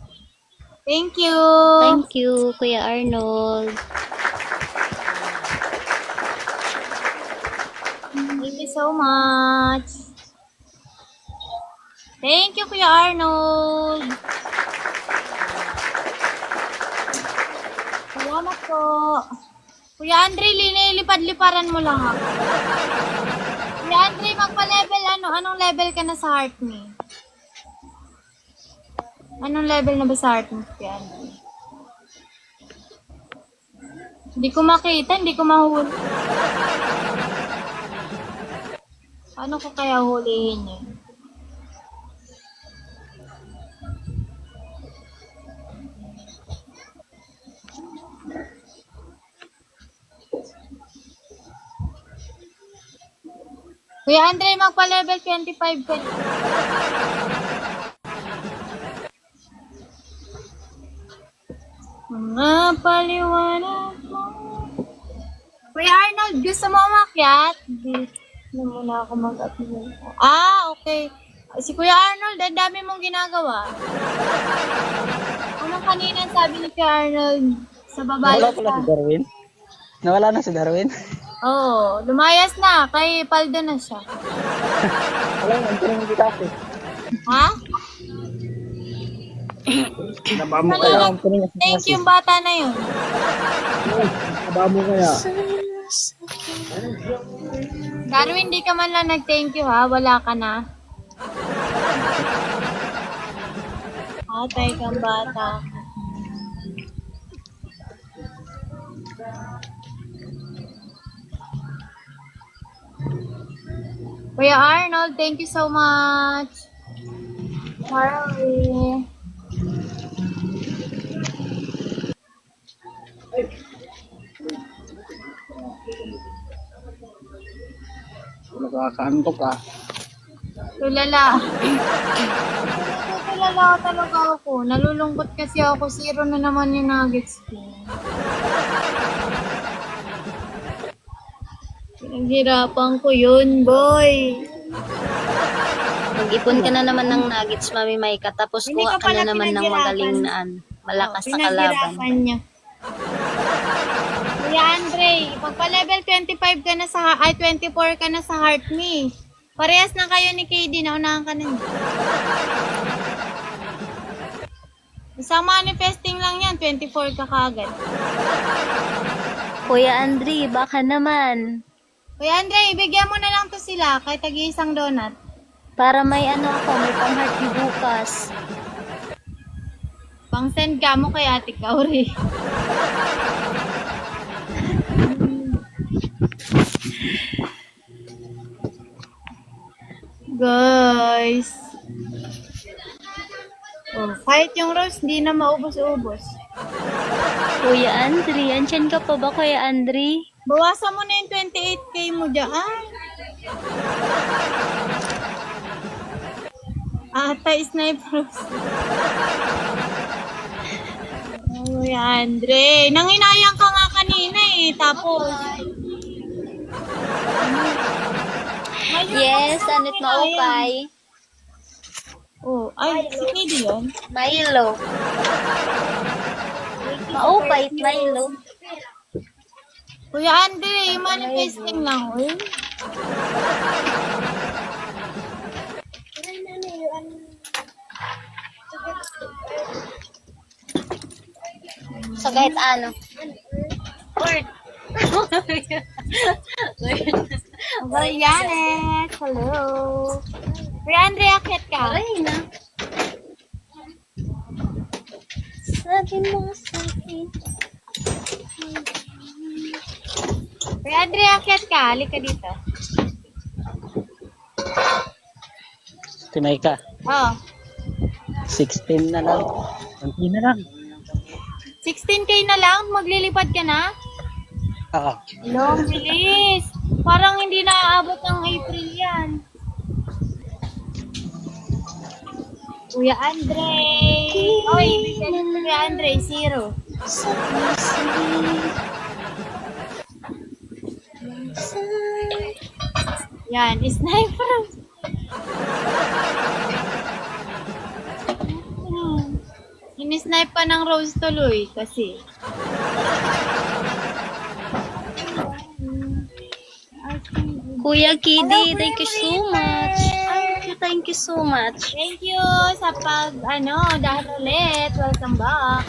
Thank you. Thank you, Kuya Arnold. Thank you so much. Thank you, Kuya Arnold. Salamat po. Kuya Andre, lilipad-liparan mo lang ha. Kuya Andre, magpa-level ano? Anong level ka na sa heart me? Anong level na ba sa heart me, Kuya Andre? Hindi ko makita, hindi ko mahuli. Paano ko kaya hulihin yun? Kuya Andre, magpa-level 25 ka na. Mga paliwanag mo. Kuya Arnold, gusto mo umakyat? Hindi na muna ako mag-upload. Ah, okay. Si Kuya Arnold, ang dami mong ginagawa. Unang kanina sabi ni Kuya Arnold, sa babae Nawala pala si Darwin. Nawala na si Darwin. Oo, lumayas na. Kay Paldo na siya. Wala na, hindi naman kita kasi. Ha? Naba mo kaya. Thank you, bata na yun. Naba mo kaya. Darwin, di ka man lang nag-thank you ha. Wala ka na. Atay kang bata. Kuya Arnold, thank you so much. Marley. Nakakantok ka. Tulala. Tulala talaga ako. Nalulungkot kasi ako. 0 na naman yung nuggets ko. Pinaghirapan ko yun, boy. Mag-ipon ka na naman ng nuggets, Mami Maika. Tapos Hindi kuha ka ka pala na naman ng pinaghirapan. magaling na malakas sa Pinaghirapan kalaban. niya. Kuya Andre, pagpa-level 25 ka na sa, ay 24 ka na sa Heart Me. Parehas na kayo ni KD, naunahan ka na niya. Isang manifesting lang yan, 24 ka kagad. Kuya Andre, baka naman. Kuya Andre, ibigyan mo na lang to sila, kahit tag-iisang donut. Para may ano ako, may pang-heart me bukas. Pang-send ka mo kay Ate Kauri. Guys. Oh, kahit yung rose, hindi na maubos-ubos. Kuya Andre, andyan ka pa ba, Kuya Andre? Bawasan mo na yung 28k mo dyan. Ata, sniper rose. Oh, Andre. Nanginayang ka nga kanina eh. Tapos. Yes, anit maupay. Oh, ay, si KD yun. Milo. Maupay, Milo. Kuya Andre, yung manifesting lang, uy. So kahit ano. Kuya Janet, hello. Kuya Andre, akit ka. Aray na. Sabi mo sa akin. Kuya Andre, akit ka. Halika dito. Tinay ka. Oh, 16 na lang. Kunti na lang. 16k na lang? Maglilipad ka na? Oo. Long bilis. Parang hindi na aabot ng April yan. Kuya Andre. Oy, bigyan ni Kuya Andre, 0. Yan, sniper. Ini-snipe pa ng Rose tuloy kasi. Kuya Kiddy, thank you so much. Thank you so much. Thank you sa dahil ulit. Welcome back.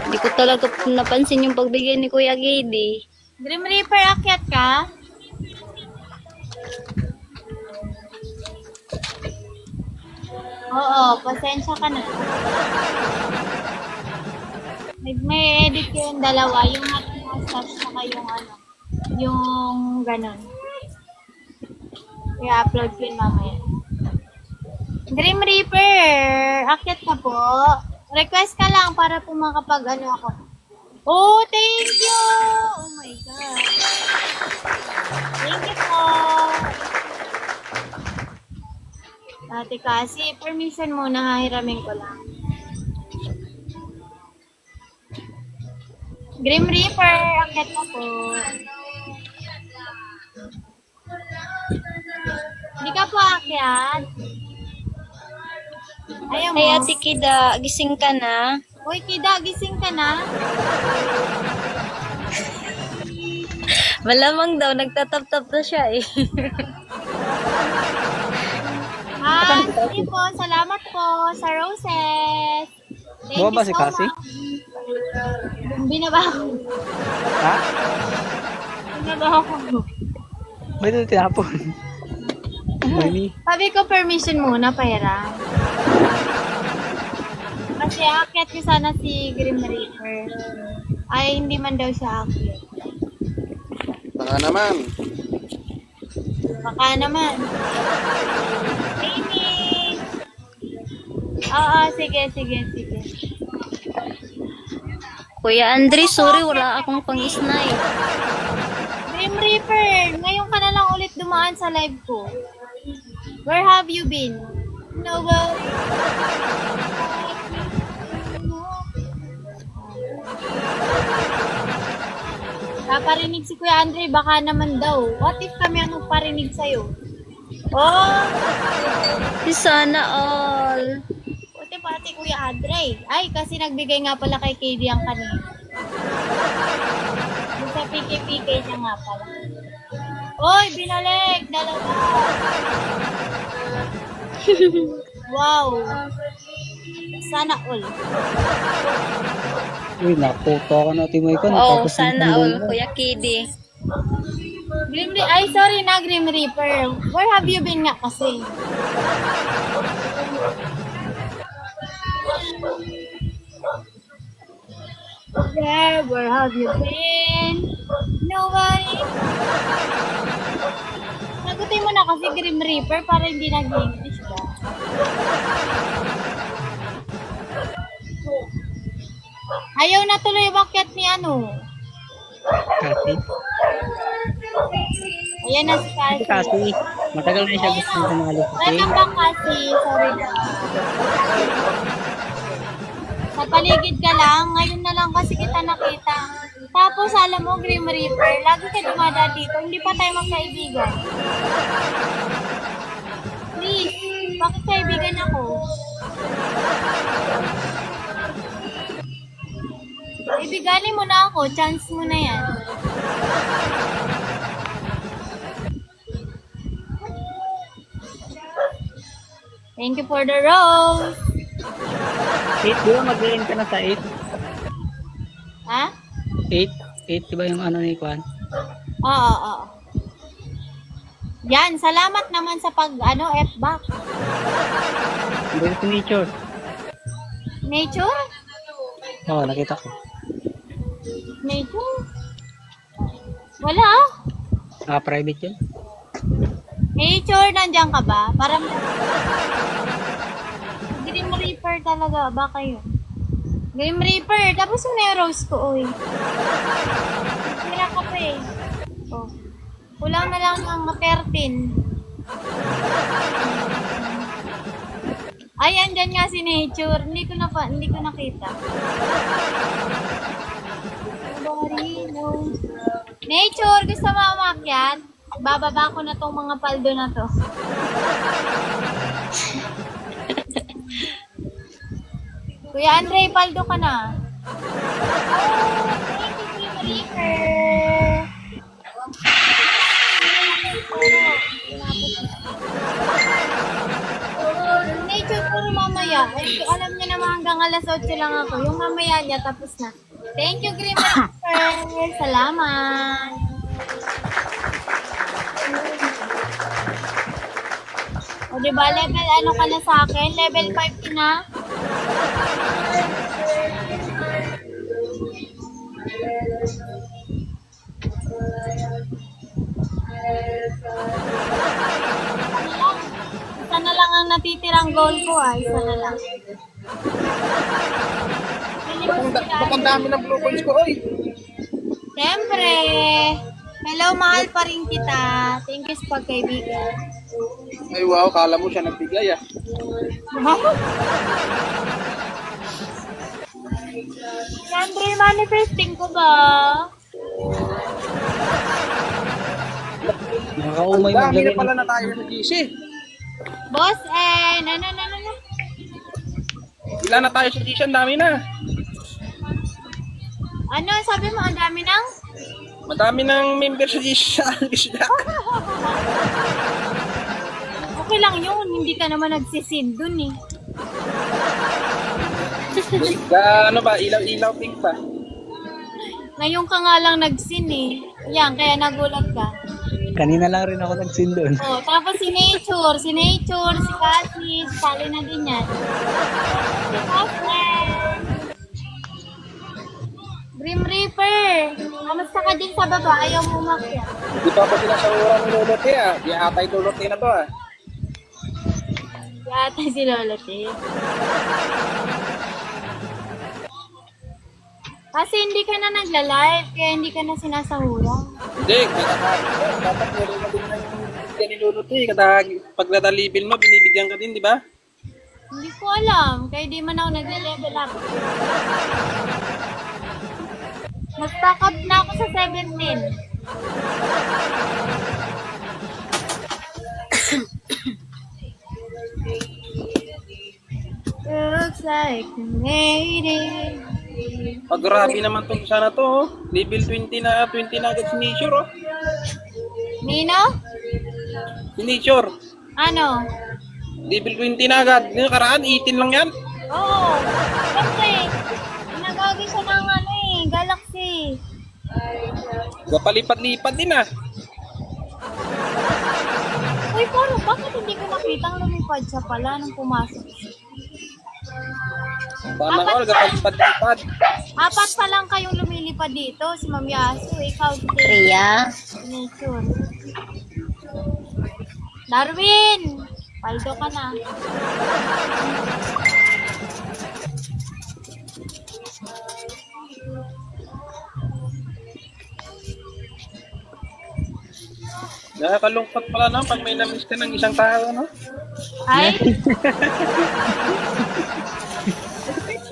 Hindi ko talaga napansin yung pagbigay ni Kuya Kiddy. Grim Reaper, akyat ka? Oo, pasensya ka na. May edit ko yung dalawa, yung happy mustache saka yung ganon. I-upload ko yun mamaya. Grim Reaper, akyat ka po. Request ka lang para po ako. Oh, thank you! Oh my God. Thank you po. Ate kasi, permission muna, hahiramin ko lang. Grim Reaper, akit na po. Hindi ka po akyat. Ayaw mo. Ay, Ate Kida, gising ka na? Uy, Kida, gising ka na? Malamang daw, nagtatap-tap na siya eh. Sige po, salamat po sa roses. Thank Buwa ba you si so Cassie? much. Binaba ko. Ha? Binaba ko. May ito tinapon. Mami. Sabi ko permission muna, Pera. Kasi aakyat ko sana si Grim Reaper. Ay, hindi man daw siya aakyat. Baka naman. Baka naman. Amy! Oo, sige. Kuya Andre, sorry, wala akong pang-snay. Grim Reaper, ngayon ka na lang ulit dumaan sa live ko. Where have you been? Nobody. Naparinig si Kuya Andre, baka naman daw. What if kami ang nagparinig sa'yo? Oh! Sana all. Buti pati Kuya Andre. Ay, kasi nagbigay nga pala kay KD ang kanina. Yung sa PK niya nga pala. Oy, binalik! Dalawa! Wow! Sana all. Uy, nakuto ako na timoy ko. Oh, sana all, Kuya Kidi. Ay, sorry na, Grim Reaper. Where have you been nga kasi? Where have you been? Nobody. Sagutin mo na kasi Grim Reaper para hindi nag-English ka. Ayaw na tuloy bakit ni ano. Kasi. Ayan na si Cassie. Kasi. Matagal na siya gusto na sumali sa game. Welcome back Cassie. Sorry na. Sa paligid ka lang, ngayon na lang kasi kita nakita. Tapos alam mo, Grim Reaper, lagi ka dumadaan dito, hindi pa tayo magkaibigan. Please, bakit kaibigan ako? Ibiganin mo na ako, chance mo na yan. Thank you for the rose. 8, di ba mag-end ka na sa 8? Ha? 8 di ba yung ano ni Kwan? Oo. Yan, salamat naman sa F-back. Hindi si Nature. Nature? Oo, nakita ko. Nature? Wala ah. Private yun. Nature, nandiyan ka ba? Parang Grim Reaper talaga, ba kayo? Grim Reaper, tapos yung na-rose ko, oy. Hira ka pa eh. Oh. Kulang na lang ng 13. Ay, andyan nga si Nature. Hindi ko nakita. Nobody knows. Nature, gusto mo umakyat? Bababa ko na tong mga paldo na to. Kuya Andre, paldo ka na. Oh, thank you, Grim Reaper. Nature, puro mamaya. Ay, alam niya naman hanggang alas 8 lang ako. Yung mamaya niya, tapos na. Thank you, Grim Reaper. Salamat. O, diba, level ano ka na sa akin? Level 5 ka na? Isa na lang ang natitirang goal ko isa na lang. Bakang dami ng blue coins ko, oy. Siyempre. Hello, mahal pa rin kita. Thank you sa pagkaibigan. Ay wow, kala mo siya nagbigay ah. Si Andre, manifesting ko ba? Nakaumay mo Dami na dyan. pala na tayo sa GC. Boss, ano? Ilan na tayo sa GC? Ang dami na. Ano, sabi mo, ang dami ng? Madami ng member sa GC sa Alvis Jack. Okay lang yun, hindi ka naman nagsisid dun eh. Ano ba? Ilaw-ilaw pink pa. Ngayon ka nga lang nagsin eh. Yan, kaya nagulat ka. Kanina lang rin ako nagsin doon. Oh, tapos si Nature, si Cassie, sali na din yan. Si Cassie. Grim Reaper, kamusta ka din sa baba? Ayaw mo umakyat. Hindi pa ako sinasahuran ni Lolote ah. Di atay Lolote na to ah. Yata si Lolote. Kasi hindi ka na nagla-live, kaya hindi ka na sinasahuran. Hindi, dapat meron na din ng bigyan ni Lolote. Kada pag nadalibil mo, binibigyan ka din, di ba? Hindi ko alam, kaya di man ako nagle-level up. Nag-stack up na ako sa 17. Looks like you made it. Pag grabe naman tong sana to, oh. Level 20 na agad si Nature, oh. Nino? Si Nature, Ano? level 20 na agad. Yung karaan, 18 lang yan. Oo. Siyempre, nagagi siya ng Galaxy. Gapalipad-lipad din ah. Uy, Poro, bakit hindi ko nakitang lumipad siya pala nung pumasok? Sana all, gapalipad-lipad. 4 pa lang kayong lumilipad dito. Si Mami Aso, ikaw, si Priya. Nature. Darwin! Paldo ka na. Nakakalungkot pala no, pag may namiss ka ng isang tao, no? Ay?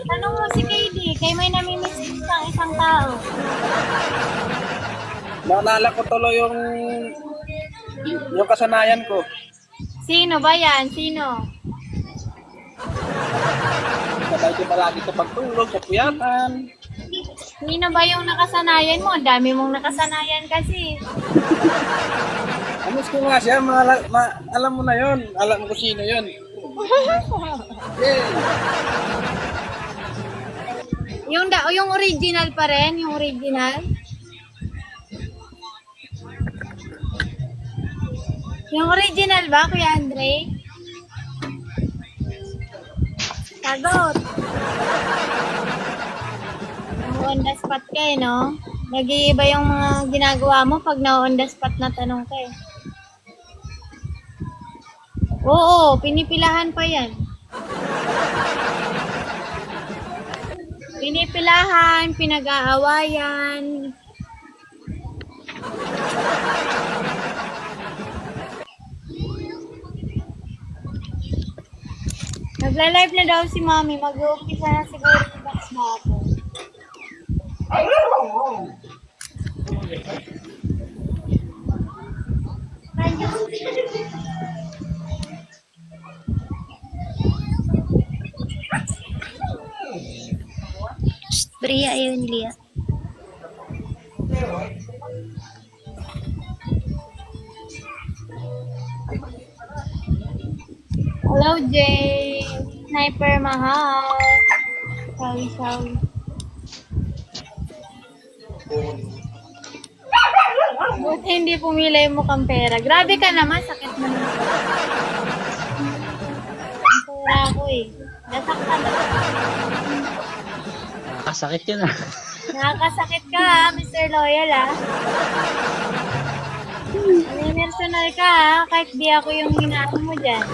Tanong mo si KD, kay may namimiss ng isang tao. Naalala ko tuloy yung kasanayan ko. Sino ba yan? Sino? Sabay ko palagi sa pagtulog, sa puyatan. Sino ba yung nakasanayan mo? Ang dami mong nakasanayan kasi. Amis ko nga siya, alam mo na yon, alam mo kung sino yon. Yung original pa rin, yung original. Yung original ba, Kuya Andre? Sagot. Yung on the spot ka eh, no? Nag-iiba yung mga ginagawa mo pag na-on the spot na tanong ka eh. Oo, pinipilahan pa yan. Pinipilahan, pinag-aawayan. Nagla-live na daw si Mami. Mag-uumpisa na siguro si Box Mapo. Priya, ayun, Lia. Hello, Jay. Sniper Mahal. Sorry. Buti hindi pumila yung mukhang pera. Grabe ka naman, sakit mo naman. Ang pera ako eh. Nasaktan ako. Nakakasakit yun ah. Nakakasakit ka ha, Mr. Loyal ha. Personal ka ha, kahit di ako yung hinaan mo dyan.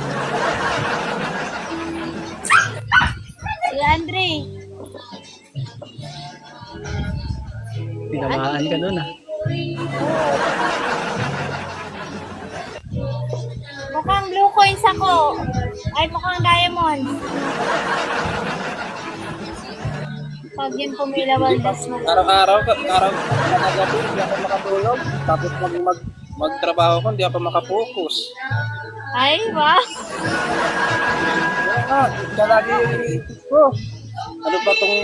Si Andre. Tinamaan ka nun ah. Mukhang blue coins ako. Ay, mukhang diamond. Pag yun pumilawaldas mo. Araw-araw, gabi, hindi ako makatulog. Tapos magtrabaho ko, hindi ako makapokus. Ay, wow. Kaya nga, siya lagi yung iniisip ko. Ano ba itong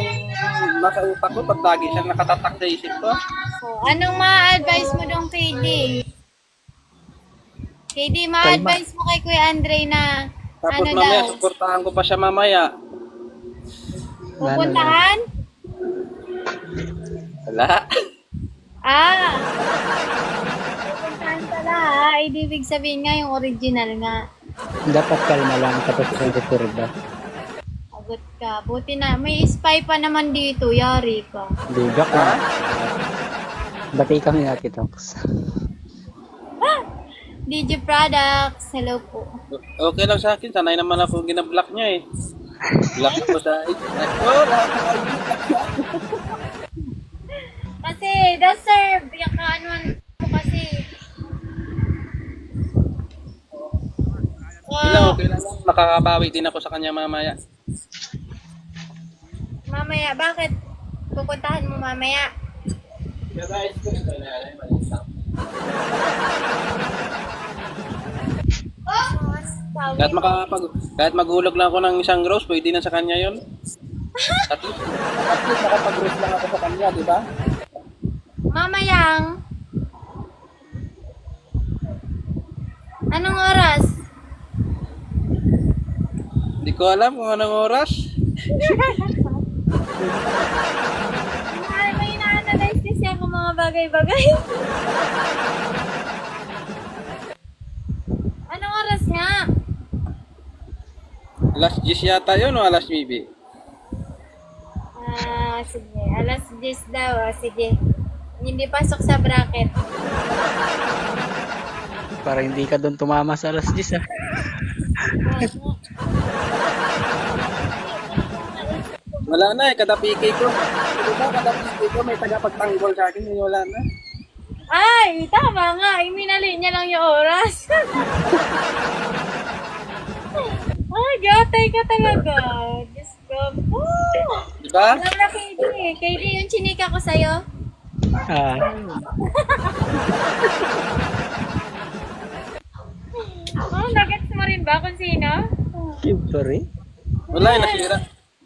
nasa utak ko? Pag lagi siya nakatatak sa isip ko. So, anong ma-advise mo dong KD? KD, ma-advise mo kay Kuya Andre na Tapos ano mamaya, daw? suportahan ko pa siya mamaya. Pupuntahan? Wala. Ah! Pupuntahan pala ha. Ay, di ibig sabihin nga yung original nga. Dapat kalma lang tapos ba? Agot ka. Buti na. May spy pa naman dito. Yari ka. Bigak na. Bati kami natin, Tox. DJ Products. Hello po. Okay lang sa akin, sanay naman ako ginablock niya eh. Block ko sa oh, lahat ng Kasi, deserve. Yung kaanuan mo kasi. okay lang. Nakakabawi din ako sa kanya mamaya. Mamaya, bakit? Pupuntahan mo mamaya. Kahit maghulog lang ako ng isang rose, pwede na sa kanya yon. At least nakapag-rose lang ako sa kanya, di ba? Mamayang. Anong oras? Hindi ko alam kung anong oras. Ay, may na-analyze kasi ako mga bagay-bagay. Anong oras nga? Alas 10 yata yun o alas 9? Ah, sige. Alas 10 daw. Ah, sige. Hindi pasok sa bracket. Para hindi ka doon tumama sa alas 10 ah. Wala na eh, kada PK ko. Di ba, kada PK ko may tagapagtanggol sa akin, wala na. Ay, tama nga. Iminali niya lang yung oras. Ay, gatay ka talaga. Diyos ko. Oh! Di ba? Alam na, KD. KD, yung chinika ko sa'yo. Ah, Oh, nagets mo rin ba kung sino? siyempre. Wala eh, nasira.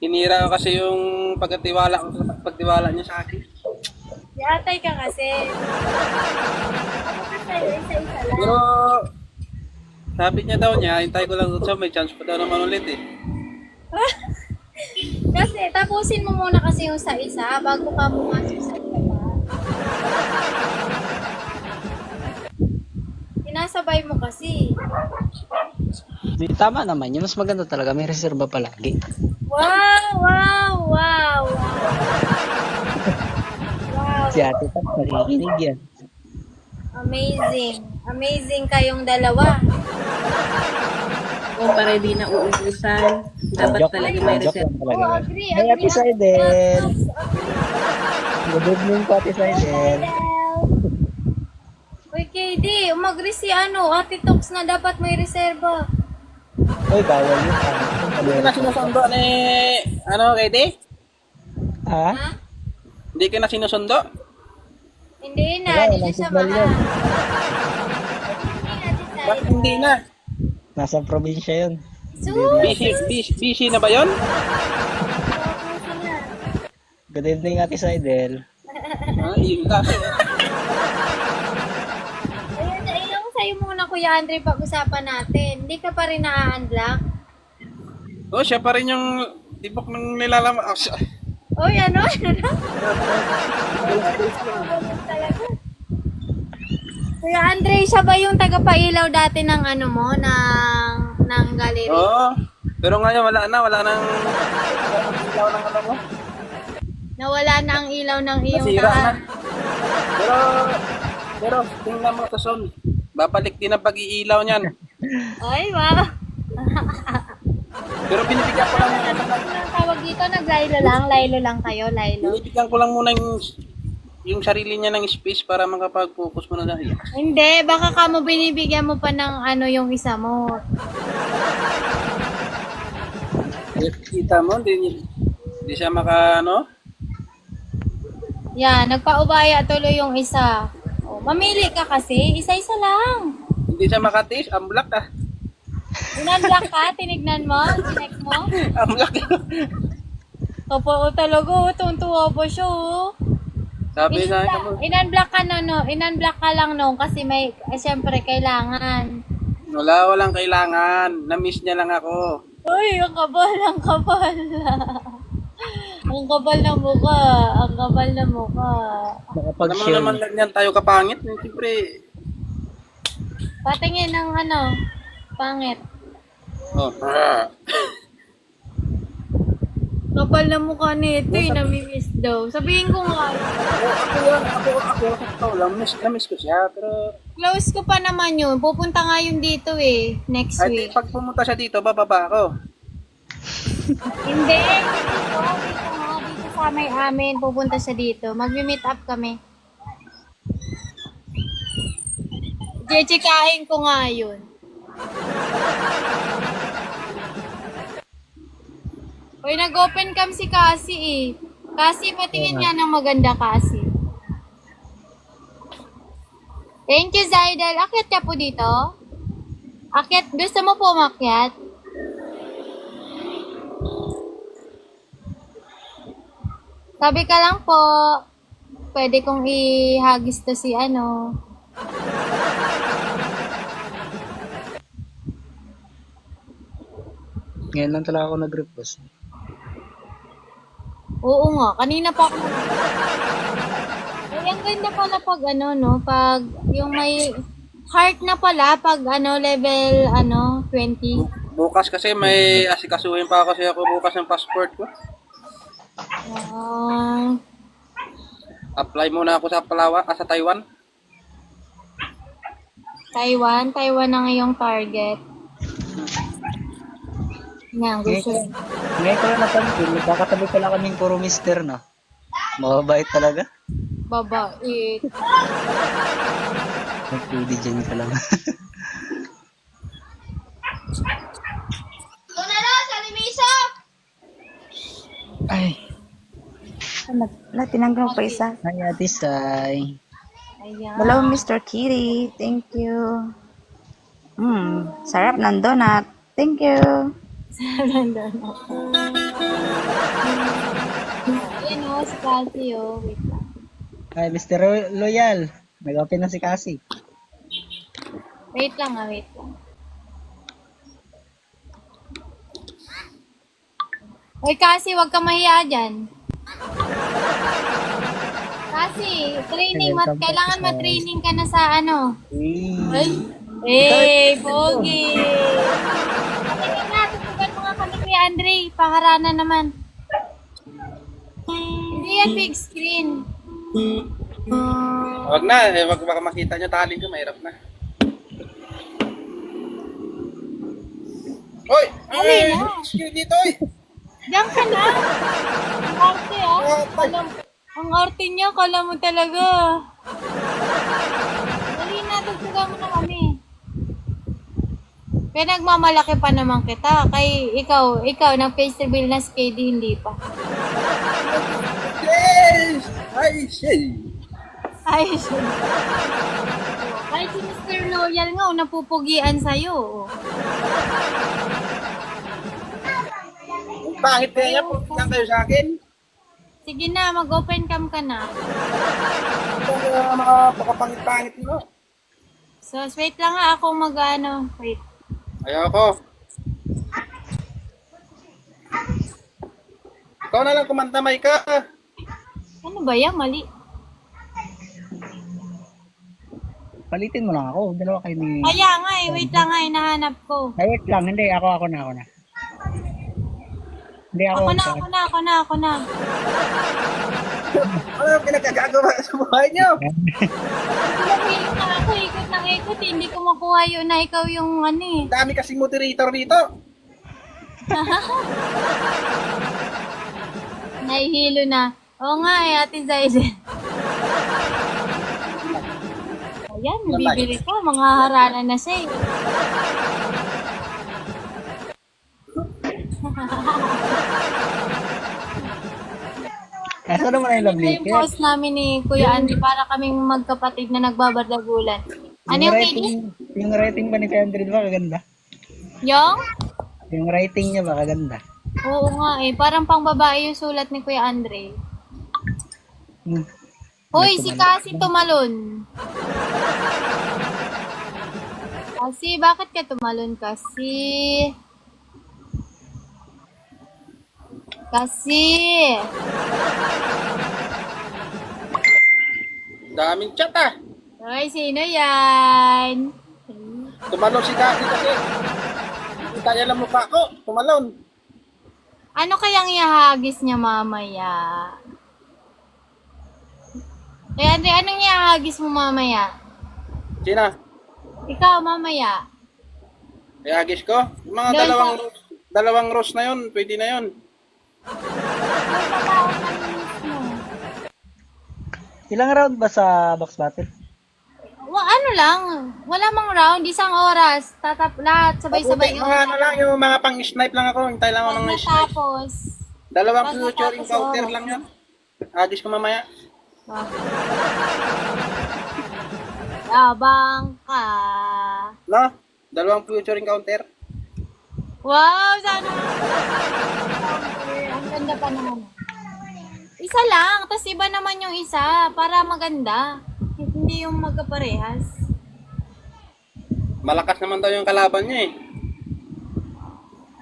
Hinira ko kasi yung pagtiwala niya sa akin. Gatay ka kasi. Ako ka sa'yo, isa-isa lang. Pero, sabi niya daw niya, hintay ko lang sa may chance pa daw naman ulit eh. Kasi, tapusin mo muna kasi yung sa isa bago ka pumasok sa iba pa. Sinasabay mo kasi. Di, tama naman yun. Mas maganda talaga. May reserba palagi. Wow, wow, wow, wow. Wow, Si Ate Pat, nakikinig yan. amazing. Amazing kayong dalawa. O para di na uubusan. Dapat Joke talaga lang, may joke reserve. lang talaga. Oh, agree, Hey, Ate agree. Saidel. Agree. Good evening po, Ate Saidel. Uy, KD, umagri si Ate Tox na dapat may reserba. Uy, bawal yun. Hindi ka na sinusundo ni, KD? Ha? Ha? Hindi ka na sinusundo? Hindi na, Wala, di walang siya signal mahal. yun. Bakit hindi na? Nasa probinsya yun. Busy na ba yon? Good evening, Ate Saidel. Yun lang. Ayun, yung sa'yo muna, Kuya Andre, pag-usapan natin. Hindi ka pa rin na-unlock? Oh, siya pa rin yung tibok ng nilalama. Uy, ano na? Kuya Andre, siya ba yung tagapailaw dati ng ng gallery? Oo. Pero ngayon wala nang ilaw ng mo. Nawala na ang ilaw ng iyong Nasira na. daan. Pero tingnan mo Tason. Babalik din ang pag-iilaw niyan. Ay, wow. Pero binibigyan ko lang Ang tawag dito, laylo lang kayo, laylo. binibigyan ko lang muna yung sarili niya ng space para makapag-focus mo na dahil. Hindi, baka ka mo binibigyan mo pa ng yung isa mo. Kita mo, hindi siya Yan, nagpaubaya tuloy yung isa. Oh, mamili ka kasi, isa-isa lang. Hindi siya makatis, ambulak ah. Inunblock ka, tinignan mo, chinek mo. Ambulak. Opo, talaga, tuntua pa siya, oh. Sabi sa akin mo. Inunblock ka na, no? Inunblock ka lang, no? Kasi may, siyempre, kailangan. Walang kailangan. Na-miss niya lang ako. Uy, ang kabal, ang kabal. Ang kabal ng mukha, ang kabal ng mukha. Nakapag-share. Naman ganyan tayo kapangit. Siyempre. Patingin ng ano, pangit. Oh. Kapal na mukha nito, namimiss daw. Sabihin ko nga, Ako sa tao lang. Na-miss ko siya. Pero close ko pa naman yun. Pupunta nga yun dito eh, next ay, week. pag pumunta siya dito, bababa ako. Hindi, dito sa may amin, pupunta siya dito. Mag-meet up kami. Chechikahin ko nga yun. Uy, nag-open cam si Cassie eh. Cassie, patingin nga ng maganda, Cassie. Thank you, Zaidel. Akyat ka po dito? Akyat, gusto mo po umakyat? Sabi ka lang po, pwede kong ihagis to si ano. Ngayon lang talaga ako nag-repost. Oo nga, kanina pa ako Ay, ang ganda pala pag ano, no? Pag yung may heart na pala, pag ano, level, 20. Bukas kasi may asikasuhin pa kasi ako bukas ng passport ko. Ah, Apply muna ako sa Palawan, sa Taiwan. Taiwan na ngayong target. Yan, gusto. Ngayon ko lang napansin, nagkakatabi pala kaming puro mister na. Mababait talaga. Babae. Nag-2D dyan ka lang. Ay, Tinanggal mo pa isa. hi Ate Sai. Ayan. Hello, Mr. Kitty. Thank you. Sarap ng donut. Thank you. Ayan o, si Cassie o. Wait lang. Hi Mr. Loyal. Nag-open na si Cassie. Wait lang. Uy, Cassie, wag ka mahiya dyan. Cassie, training. Kailangan ma-training ka na sa ano. Hey, Pogi! Patingin na, tutugan mo nga kami kay Andre. Paharana naman. Hindi yan big screen. Wag na, wag baka makita nyo tali ko, mahirap na. Hoy! Alin na? Dito, oy! Diyan ka na. Ang arte ang arte niya, kala mo talaga. Dali na, tutugan mo na kami. Pinagmamalaki pa naman kita. Kay ikaw, nag-face reveal na si KD, hindi pa. Yes! Ay, shit! Ay, siya. Kahit si Mr. Loyal nga, napupugian sa'yo. Pangit kaya niya, pupunta kayo sa akin. Sige na, mag-open cam ka na. Ito ang mga pakapangit-pangit mo. So, wait lang ha, ako wait. Ayoko. Ikaw na lang kumanta, Maika. Ano ba yan? Mali. Palitin mo lang ako. Dalawa kayo ni... Kaya nga wait lang nga, hinahanap ko. Ay, wait lang. Hindi, ako na. Hindi ako. Ako na. Ano yung pinagkagagawa sa buhay niyo? Tumahilo na ako, ikot ng ikot, hindi ko makuha yun na ikaw yung Dami kasing moderator dito. Nahihilo na. Oo nga Ate Zaiden. Ayan, bibili ka, mga harana na siya eh. Nasaan naman yung love Ito yung letter? post namin ni Kuya Andy para kaming magkapatid na nagbabardagulan. Ano yung writing, yung writing ba ni Kuya Andre ba kaganda? Yung? Yung writing niya ba kaganda? Oo nga eh. Parang pang babae yung sulat ni Kuya Andre. Hmm. Hoy, si Cassie tumalon. Cassie, bakit ka tumalon, Cassie? Cassie! Daming chat ah. Hoy, sino yan? Tumalon si Daddy kasi. Kita niya lang mukha ko. Tumalon. Ano kayang ihahagis niya mamaya? Eh, Andre, anong ihahagis mo mamaya? Sina? Ikaw, mamaya. Iagis ko? Yung mga Doon dalawang rose na yun. Pwede na yun. Ilang round ba sa box battle? Ano lang, wala mang round, isang oras. Lahat, sabay-sabay. Mga ano lang, yung mga pang-snipe lang ako. Hintay lang ako ng snipe. Tapos, Dalawang Pag future natapos, encounter lang yun. Agis ko mamaya. abang ka. No? Dalawang future encounter. Wow, sana. Ang ganda pa naman. Isa lang, tapos iba naman yung isa para maganda. Hindi yung magkaparehas. Malakas naman daw yung kalaban niya eh.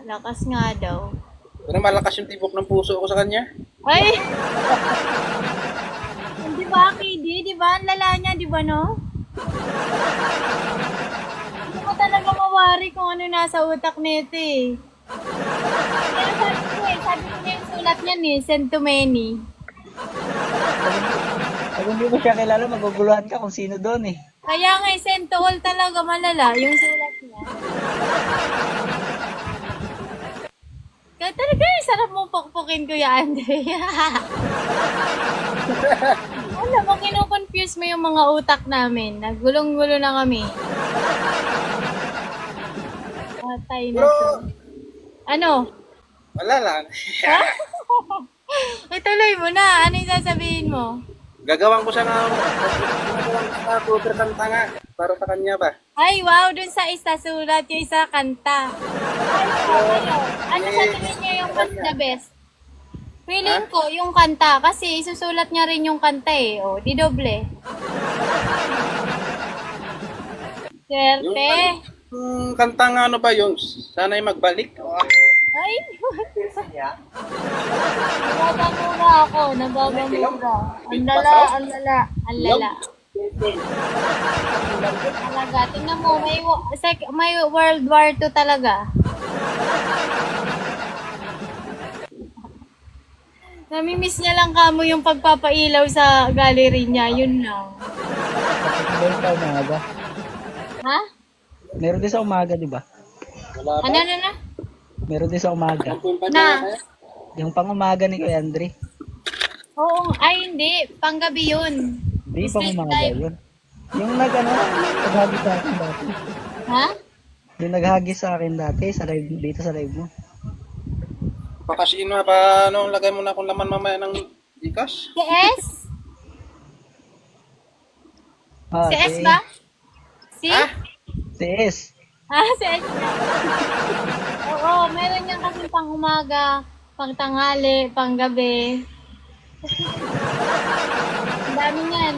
Lakas nga daw. Pero malakas yung tibok ng puso ko sa kanya. Ay! Di ba, KD? Di ba? Ang lala niya, di ba, no? Hindi ko talaga mawari kung ano nasa utak nito eh. Pero sabi ko na yung sulat niyan eh, send to many. Pag hindi mo siya kilala, maguguluhan ka kung sino doon eh. Kaya nga, send to all talaga malala yung sulat niya. Kaya talaga, sarap mo pukpukin, Kuya Andre. Alam mo, kinukonfuse mo yung mga utak namin. Nagulong-gulo na kami. Patay na to. Ano? Wala lang. Ituloy mo na. Ano yung sasabihin mo? Gagawin ko siya ng cover kanta nga. Para sa kanya ba? Ay, wow, dun sa isa sulat, yung isa kanta. Ay, wow, ano sa tingin niyo yung mas the best? Feeling ko yung kanta, kasi isusulat niya rin yung kanta eh. O, di doble. Swerte. Yung kanta nga ano ba yung sana'y magbalik? Ay, nababamura ako, nababamura. Ang lala, ang lala, ang lala. Talaga, tingnan mo, may World War II talaga. Namimiss niya lang kamo yung pagpapailaw sa gallery niya, yun lang. Meron sa umaga. Ha? Meron din sa umaga, di ba? Ano na? Meron din sa umaga. Na? Yung pang umaga ni Kuya Andre. Oo, ay hindi, panggabi yun. Hindi, pang Street umaga life. yun. Yung naghagis sa akin dati. Ha? Yung naghagis sa akin dati, sa live, dito sa live mo. Pakasiin mo pa, ano, lagay mo na akong laman mamaya ng Gcash. Si S? Si S ba? Si? Si S. Si S na. Oo, meron niyan kasi pang umaga, pang tanghali, pang gabi. Ang dami niyan.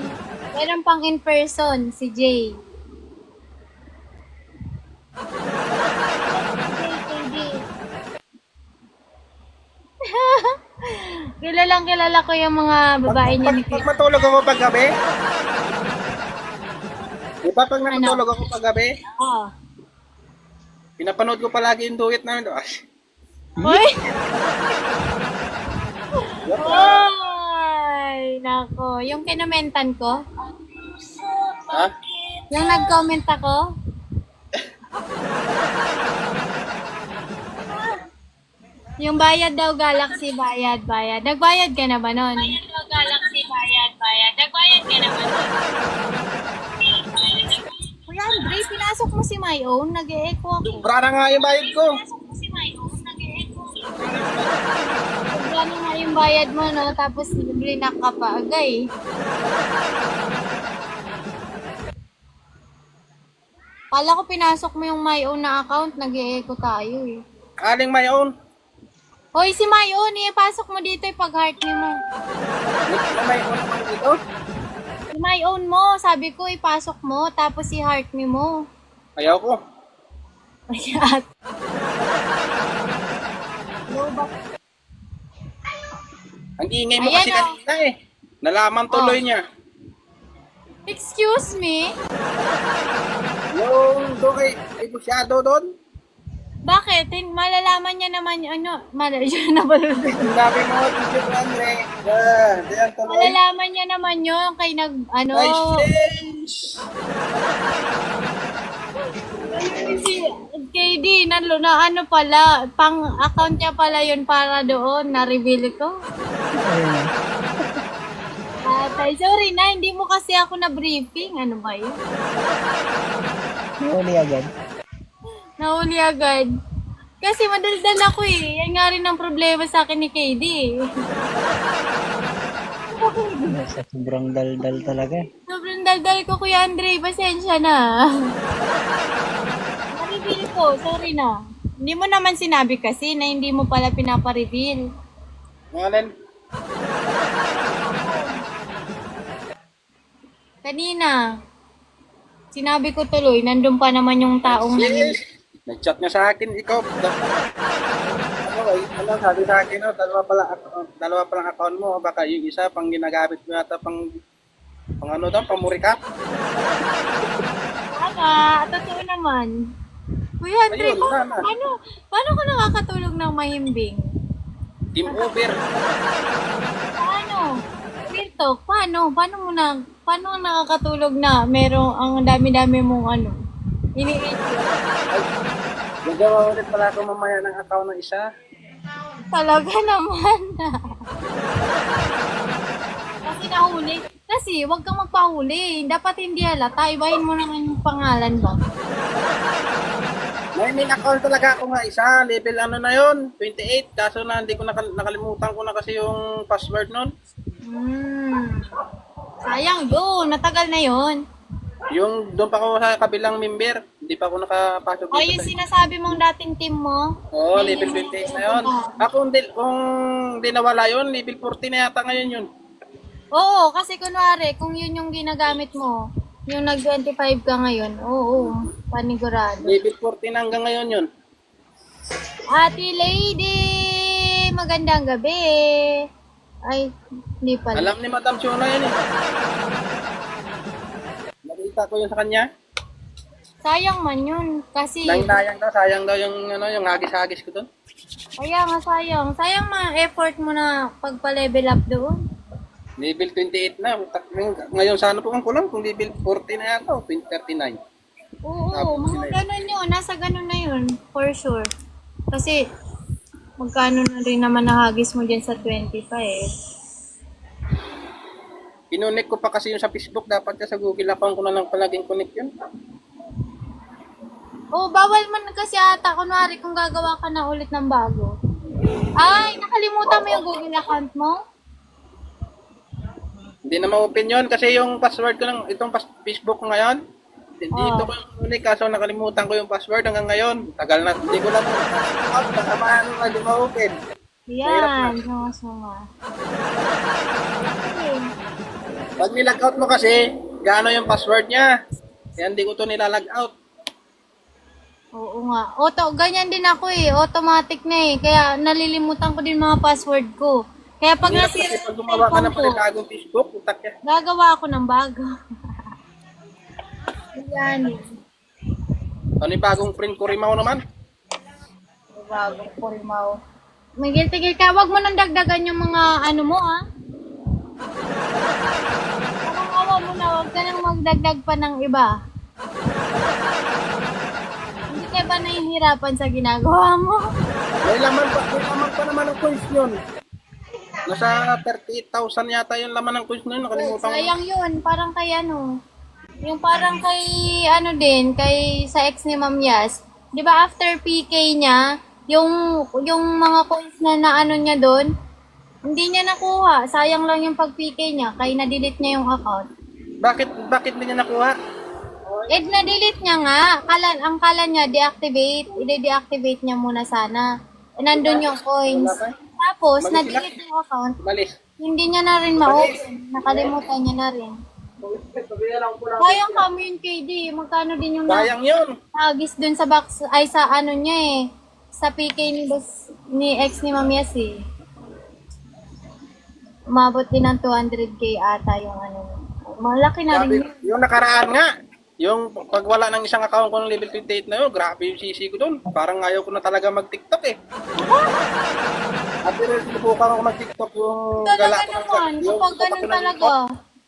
Meron pang in person, si Jay. Kilala ko yung mga babae niya ni Pag Chris. matulog ako pag gabi? Di ba pag natutulog ako pag gabi? Oo. Pinapanood ko palagi yung duet namin. Uy! Ay, nako. Yung kinomentan ko? Ha? Yung nag-comment ako? Yung bayad daw, Galaxy, bayad. Nagbayad ka na ba nun? Bayad daw, Galaxy, bayad. Nagbayad ka na ba nun? Kuya Andre, pinasok mo si My Own, nag-e-echo ako. Sobra na nga yung bayad ko. Pinasok mo si My Own, nag-e-echo. Sobra Sana nga yung bayad mo, no? Tapos blinak ka pa agay. Kala ko pinasok mo yung my own na account, nag-e-echo tayo eh. Aling my own. Hoy, si my own, ipasok mo dito pag-heart ni mo. May own naman dito. Si my own mo, sabi ko ipasok mo, tapos si heart ni mo. Ayaw ko. Ayan. Ang ingay mo Ayan, kasi oh. kanina eh. Nalaman tuloy Oh. niya. Excuse me? Yung doon kay Busyado doon. Bakit? Malalaman niya naman yung ano, malalaman na ba? Ang dami mo, Teacher Andre. Diyan tuloy. Malalaman niya naman yun kay nag, ano, Ay, sheesh. si KD, na ano pala, pang account niya pala yun para doon, na-reveal ko. Tay, sorry na, hindi mo kasi ako na-briefing. Ano ba yun? Uli agad. Nahuli agad. Kasi madaldal ako eh. Yan nga rin ang problema sa akin ni KD eh. Sa sobrang daldal talaga. Sobrang daldal ko, Kuya Andre. Pasensya na. Na-reveal ko. Sorry na. Hindi mo naman sinabi kasi na hindi mo pala pinapa-reveal. Ngalan. Kanina, sinabi ko tuloy, nandun pa naman yung taong Yes. Nag-chat niya sa akin, ikaw. Ano sabi sa akin, oh, dalawa palang account mo, baka yung isa pang ginagamit mo yata pang ano daw, pang murikap. Tama, totoo naman. Kuya Andre, Ayun, tama. paano ko nakakatulog ng mahimbing? Team over. Paano? Real talk, paano nakakatulog na merong ang dami-dami mong ano? Gagawa ulit pala ako mamaya ng account ng isa. Talaga naman. Kasi nahuli. Kasi, wag kang magpahuli. Dapat hindi halata. Ibahin mo naman yung pangalan mo. May main account talaga ako nga isa. Level ano na yon 28. Kaso na hindi ko nakalimutan ko na kasi yung password nun. Sayang yun. Matagal na yun. Yung doon pa ako sa kabilang member. Hindi pa ako nakapasok O yung sinasabi mong dating team mo. Oo, level 28 na yun. Kung di nawala yun, level 40 na yata ngayon yun. Oo, kasi kunwari, kung yun yung ginagamit mo, yung nag-25 ka ngayon, oo, panigurado. Level 40 na hanggang ngayon yun. Ate Lady, magandang gabi. Ay, hindi pala. Alam ni Madam Shona yun eh. Nakita ko yun sa kanya. Sayang man yun, kasi, Sayang daw yung, yung hagis-hagis ko doon. kaya nga sayang. Sayang mga effort mo na pagpa-level up doon. Level 28 na. Ngayon sana po ang kulang kung level 40 na yata o 39. Oo, mga ganun yun. Nasa ganun na yun, for sure. Kasi, magkano na rin naman nahagis mo dyan sa 25 eh. Kinunik ko pa kasi yung sa Facebook. Dapat ka sa Google account ko na lang palaging connect yun. Oh, bawal man kasi ata, kunwari kung gagawa ka na ulit ng bago. Ay, nakalimutan mo yung Google account mo? Hindi na ma-open yun kasi yung password ko lang, itong Facebook ko ngayon, dito ko yung unik kaso nakalimutan ko yung password hanggang ngayon. Tagal na, hindi ko lang out, nakamahan na hindi ma-open. Yan, sama-sama. Pag nilag out mo kasi, gaano yung password niya. Kaya hindi ko to nilalag out. Oo nga. Ganyan din ako eh. Automatic na eh. Kaya nalilimutan ko din mga password ko. Kaya pag Hirap nasira kasi pag yung gumawa ka cellphone ng ko, panibagong Facebook, utak ka. gagawa ako ng bago. Yan eh. Panibagong print ko rimaw naman. Bagong pulmaw. Magil-tigil ka. Huwag mo nang dagdagan yung mga ano mo ah. Parang awa mo na. Huwag ka nang magdagdag pa ng iba. Hindi ka ba nahihirapan sa ginagawa mo? May laman pa naman ang coins yun. Nasa 38,000 yata yung laman ng coins nun. Nakalimutan ko. Sayang yun. Parang kay ano. Yung parang kay ano din. Kay sa ex ni Ma'am Yas. Di ba after PK niya, yung mga coins na ano niya doon, Hindi niya nakuha. Sayang lang yung pag-PK niya. Kaya na-delete niya yung account. Bakit hindi niya nakuha? Na-delete niya nga. Ang kala niya, deactivate. I-deactivate niya muna sana. Nandun yung coins. Tapos, Malis na-delete yung account. Malis. Hindi niya na rin ma-open. Nakalimutan niya na rin. Sayang kami yung KD. Magkano din yung Sayang yun. nagis dun sa box, ay sa ano niya eh. Sa PK ni ex ni Mamias eh. Umabot din ng 200k ata yung ano. Malaki na rin yun. Yung nakaraan nga, yung pag wala ng isang account ko ng level 28 na yun, grabe yung sisi ko doon. Parang ayaw ko na talaga mag-TikTok eh. At pero sinubukan ko mag-TikTok yung Talaga gala ko. naman, kapag ganun talaga.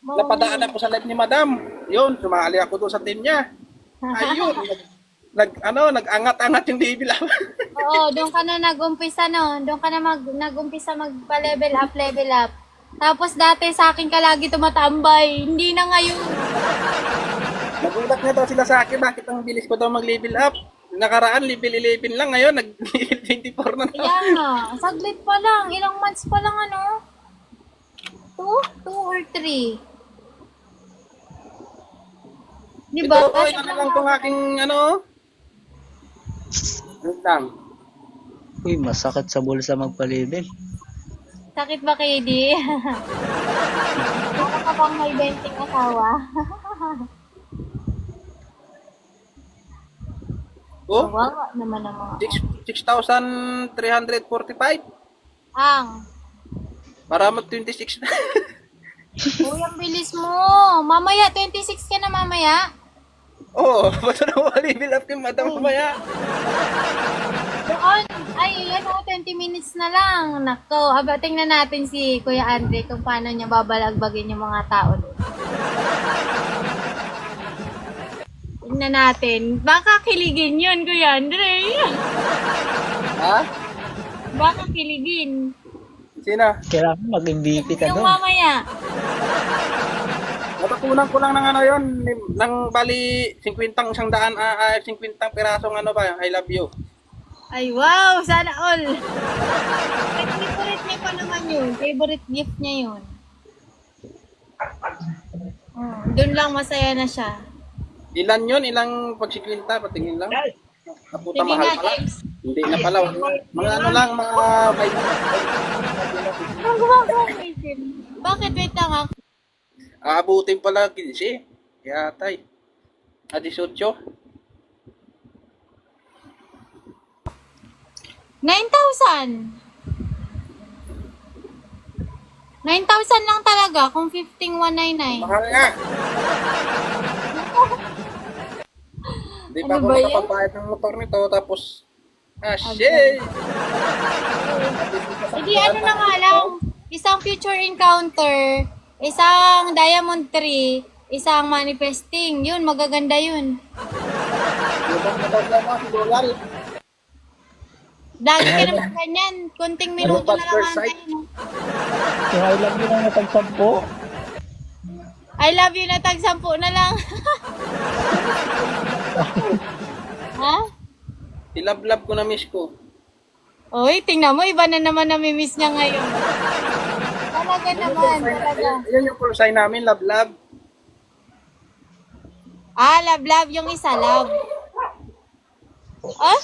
Napadaan ako sa live ni Madam. Yun, sumali ako doon sa team niya. Ayun, nag-angat-angat yung level up. Oo, doon ka na nag-umpisa no. Doon ka na nag-umpisa magpa-level up. Tapos dati sa akin ka lagi tumatambay. Hindi na ngayon. Nagulat nga daw sila sa akin, bakit ang bilis ko daw mag-level up? Nakaraan, level 11 lang, ngayon, nag-level 24 na daw. Kaya nga, saglit pa lang. Ilang months pa lang ano? 2 or 3? Diba? Ito, ito na lang itong aking, wait lang. Uy, masakit sa bulsa magpalibin. Sakit ba kay Di? Baka ka bang may 20 asawa? Oh, Wawa naman ang mga... 6,345. Ang... Para mag-26 na. Uy, ang bilis mo. Mamaya, 26 ka na mamaya. Oo, ba't na level up yung Madam mamaya? Doon, ay, 20 minutes na lang. Nako, tingnan natin si Kuya Andre kung paano niya babalagbagin yung mga tao doon. Tingnan natin. Baka kiligin yun, Kuya Andre. Ha? Baka kiligin. Sino? Kailangan mag-MVP ka Yung doon. mamaya. Natutunan ko lang ng yun, ng bali 50 pirasong I love you. Ay, wow! Sana all! Favorite niya pa naman yun. Favorite gift niya yun. Doon lang masaya na siya. Ilan yun? Ilang pag 50? Patingin lang. Naputa Sige mahal nga, pala. James. Hindi na pala. Mga lang, mga Ang gumagawa ko isin. Bakit? Wait lang ako. aabutin pala 15. Yatay. 18. 9,000! 9,000 lang talaga kung 15,199. Mahal nga. Hindi pa Ano ako ba yan? nakapagbayad ng motor nito. Tapos, shit! Hindi, ano na nga lang. Isang future encounter, isang diamond tree, isang manifesting. Yun, magaganda yun. Lagi ka naman ganyan. Kunting minuto na lang ang tayo. Yung I love you lang natagsampo. I love you na tag 10 na lang. Ha? Ilab-lab ko na miss ko. Oy, tingnan mo, iba na naman namimiss niya ngayon. Talaga naman, talaga. Yan yung call sign namin, lab-lab. Ah, love, yung isa, love. Ah?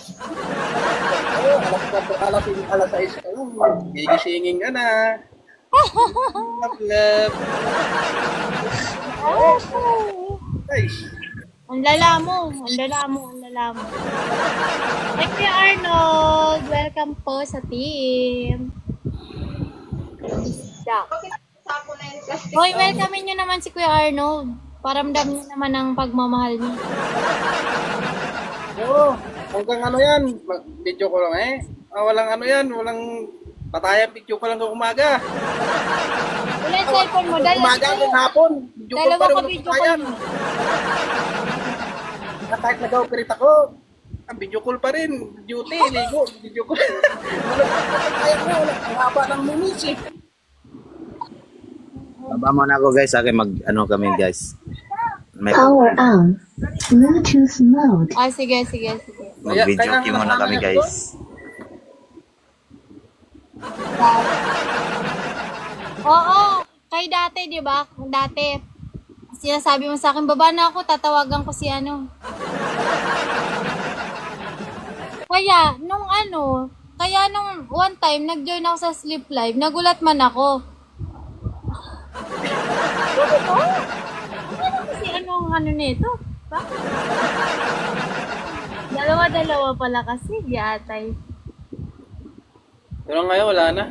Alas 6 ka lang. Gigisingin ka na. Lab-lab. Guys. Ang lala mo. Thank you, Arnold. Welcome po sa team. Hoy, welcome nyo naman si Kuya Arnold. Paramdam niyo naman ang pagmamahal niya. Oo. Hanggang yan. Video ko lang eh. Walang yan. Walang patayang video ko lang ng umaga. Wala yung cellphone mo. Umaga hanggang hapon. Video ko Dalawa pa rin ka walang video patayan. call mo. Na kahit nag-operate ako, ang video call pa rin. Duty, ligo, video call. Ang haba ng minutes eh. Baba mo na ako guys, akin kami guys. May Power on. Bluetooth mode. Ah, sige. mag-video cue muna kami guys. Oo, kay dati, di ba? Dati, sinasabi mo sa akin, baba na ako, tatawagan ko si ano. Kaya nung one time, nag-join ako sa Sleep Live, nagulat man ako. Ano kasi anong ano nito? Bakit? Dalawa-dalawa pala kasi, yatay. Pero ngayon, wala na.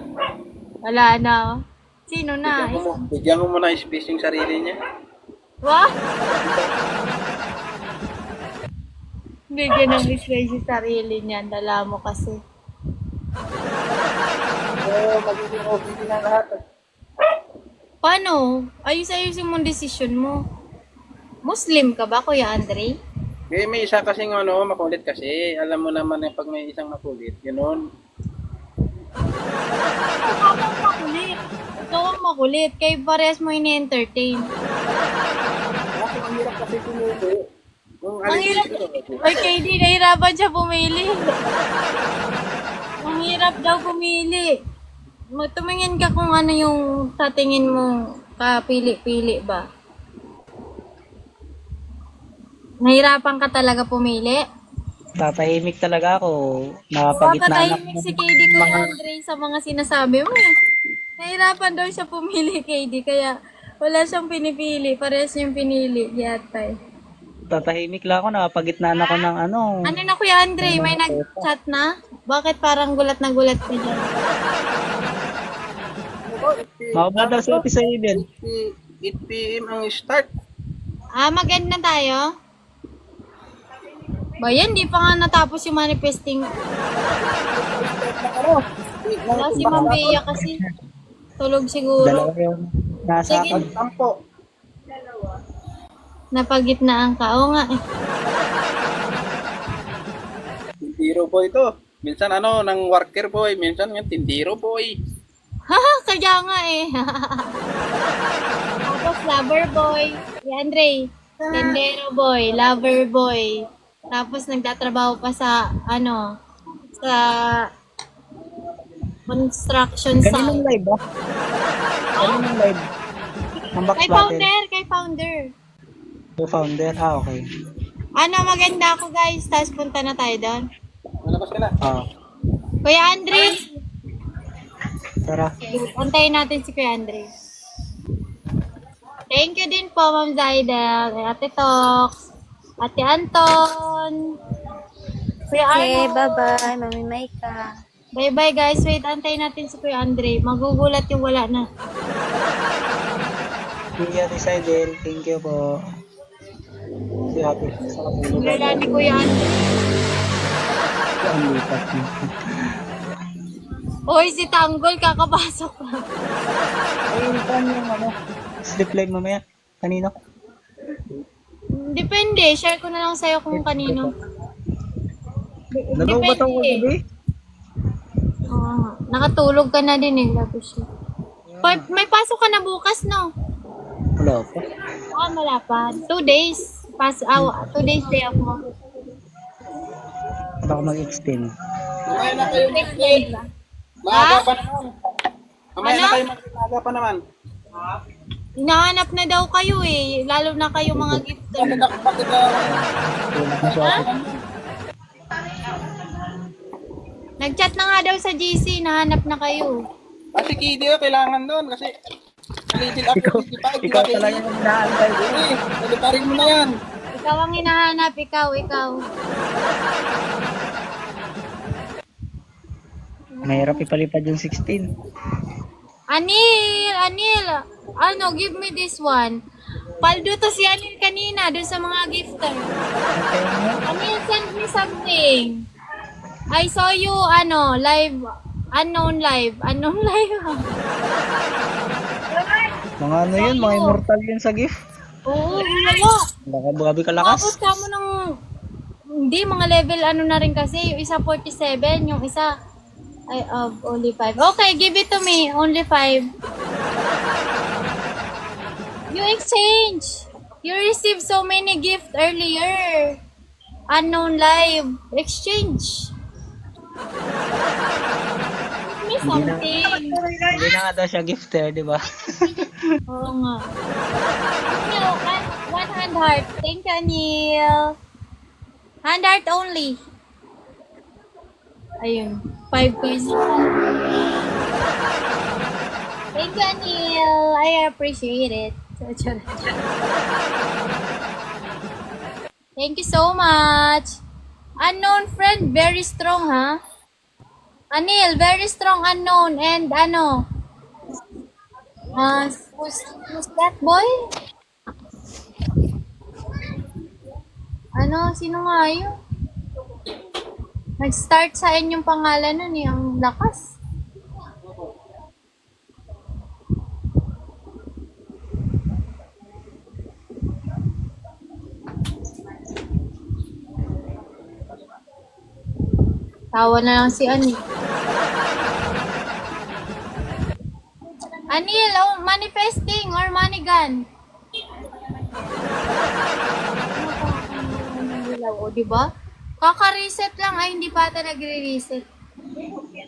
Wala na, oh. Sino na? Bigyan mo muna space yung sarili niya. What? Bigyan ng space yung sarili niya. Dala mo kasi. Oo, magiging okay na lahat. Paano? Ayos-ayusin mo ang desisyon mo. Muslim ka ba, Kuya Andre? May isa kasing makulit kasi. Alam mo naman pag may isang makulit, gano'n. Ikaw ang makulit. Ikaw ang makulit. Kaya parehas mo ini-entertain. Ako, ang hirap kasi pumili. Ang hirap. Ay, KD, nahirapan siya pumili. Ang hirap daw pumili. Tumingin ka kung ano yung tatingin mo kapili-pili ba. Nahirapan ka talaga pumili? Tatahimik talaga ako. Nakapagitna na Papatahimik si KD Kuya Andre sa mga sinasabi mo eh. Nahirapan daw siya pumili, KD, kaya wala siyang pinipili. Parehas yung pinili, yatay. Tatahimik lang ako. Nakapagitna na ako ng ano. Ano na Kuya Andre, may nag-chat na? Bakit parang gulat na gulat ka dyan? Makaba daw sa episode 7. 8 p.m. ang start. Mag-end na tayo? Ba yan, di pa nga natapos yung manifesting. Wala si Ma'am Bea kasi. Tulog siguro. Dalawa yung nasa Sige. Tampo. Napagitnaan ka. Oo nga eh. Tindiro boy to. Minsan ng worker boy. Minsan nga tindiro boy. Haha, kaya nga eh. Tapos lover boy. Si Andre. Tendero boy. Lover boy. Tapos nagtatrabaho pa sa sa construction Kaninong site. live ba? Kaninong live? Ang box Kay battle. founder, kay founder. Yung founder? Ah, okay. Maganda ako guys. Tapos punta na tayo doon. Malabas ka na. Ah, Kuya Andre. tara. Antayin natin si Kuya Andre. Thank you din po, Ma'am Zaida, kay Ate Tox, Ate Anton, Kuya Okay, Arnold. bye-bye, Mami Maika. Bye-bye guys. Wait, antayin natin si Kuya Andre. Magugulat yung wala na. Thank you, Rizal. Thank you po. Si Ate. Sa katulog. Wala ni Kuya Andre. Ang lipat niya. Hoy, si Tanggol, kakapasok lang. Ayun, paano yung sleep live mamaya? Kanino? Depende. Share ko na lang sa'yo kung kanino. Nagaw ba ito ko gabi? Nakatulog ka na din eh. Tapos, may pasok ka na bukas, no? Wala pa. Wala pa. 2 days. 2 days day off mo. Baka mag-extend. Mamaya na kayo mag-live. Maaga pa naman. Mamaya na kayo mag-maaga pa naman. Hinahanap na daw kayo eh. Lalo na kayo mga gifter. Bakit Nag-chat na nga daw sa GC. Nahanap na kayo. Kasi KD kailangan doon kasi little up Ikaw talaga yung hinaantay ko. naliparin mo na yan. Ikaw ang hinahanap. Ikaw. Mahirap ipalipad yung 16. Anil. Give me this one. Paldo to si Anil kanina dun sa mga gifter. Anil, send me something. I saw you, live. Unknown live. Mga ano yun, mga immortal yun sa gift. Oo, wala. Grabe Tapos kalakas. ka mo ng... Hindi, mga level na rin kasi. Yung isa 47, yung isa... I have only 5. Okay, give it to me. Only 5. You exchange. You received so many gifts earlier. Unknown live. Exchange. Give me something. Hindi na nga daw siya gifter, di ba? Oo nga. Thank you. One hand heart. Thank you, Anil. Hand heart only. Ayun. 5 coins. Thank you, Anil. I appreciate it. Thank you so much. Unknown friend, very strong, ha? Anil, very strong unknown. And ano? Who's that boy? Ano? Sino nga yun? Nag-start sa inyong pangalan nun eh. Ang lakas. Tawa na lang si Anil. Anil, oh, manifesting or manigan. O, diba? Kaka-reset lang. Ay, hindi pa ata nagre-reset.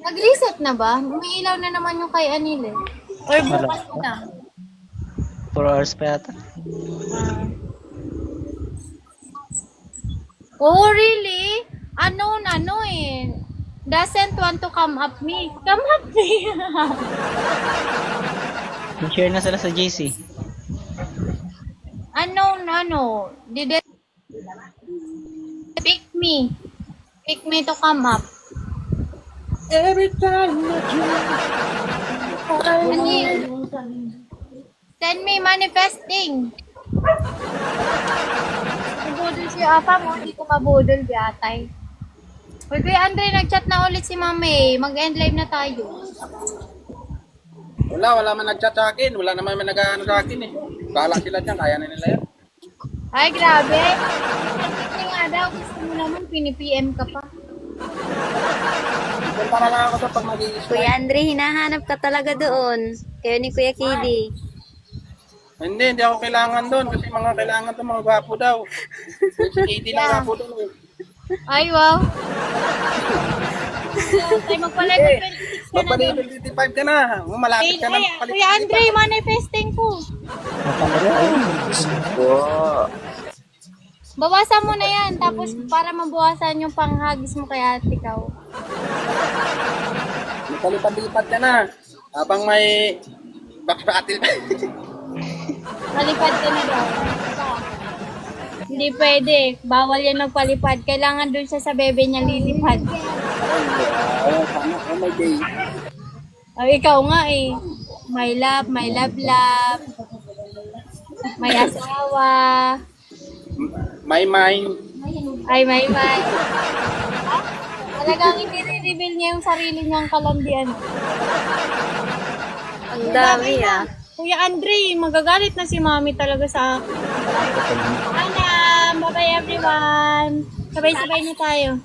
Nag-reset na ba? Umiilaw na naman yung kay Anil eh. Or bukas na. 4 hours pa yata. Oh, really? Unknown, ano eh. Doesn't want to come up me. Come up me. Share na sila sa JC. Unknown, ano. Did it pick me. Pick me to come up. Every time I Anil. Send me manifesting. Mabudol si Apa mo. Hindi ko mabudol, biatay. Uy, Kuya Andre, nag-chat na ulit si Mami. Mag-end live na tayo. wala man nag-chat sa akin. Wala naman may nag-ano sa akin eh. Bahala sila dyan, kaya na nila yan. Ay, grabe. Hindi nga daw. Gusto mo naman, pini-PM ka pa. Punta na lang ako sa pag mag-i-slide. Kuya Andre, hinahanap ka talaga doon. Kayo ni Kuya Kidi. Hindi ako kailangan doon kasi mga kailangan to mga gwapo daw. Si KD lang gwapo doon eh. Ay, wow. Tayo magpa-live ng 26 ka na doon. Magpa-level 55 ka na. Malapit ka na Ay, magpa-level Kuya Andre, manifesting ko. Bawasan mo na yan. Tapos para mabawasan yung panghagis mo kay ate Kao. Magpalipad-lipad ka na. Habang may backpatil pa. Palipad ka na daw. Hindi pwede. Bawal yan magpalipad. Kailangan dun siya sa bebe niya lilipad. Oh, sana. Oh my day. Ay, ikaw nga eh. May love, love. May asawa. My mind. Ay, may. Talagang hindi re-reveal niya yung sarili niyang kalandian. Ang dami ah. Kuya Andre, magagalit na si Mami talaga sa akin. Bye-bye everyone. Sabay-sabay na tayo.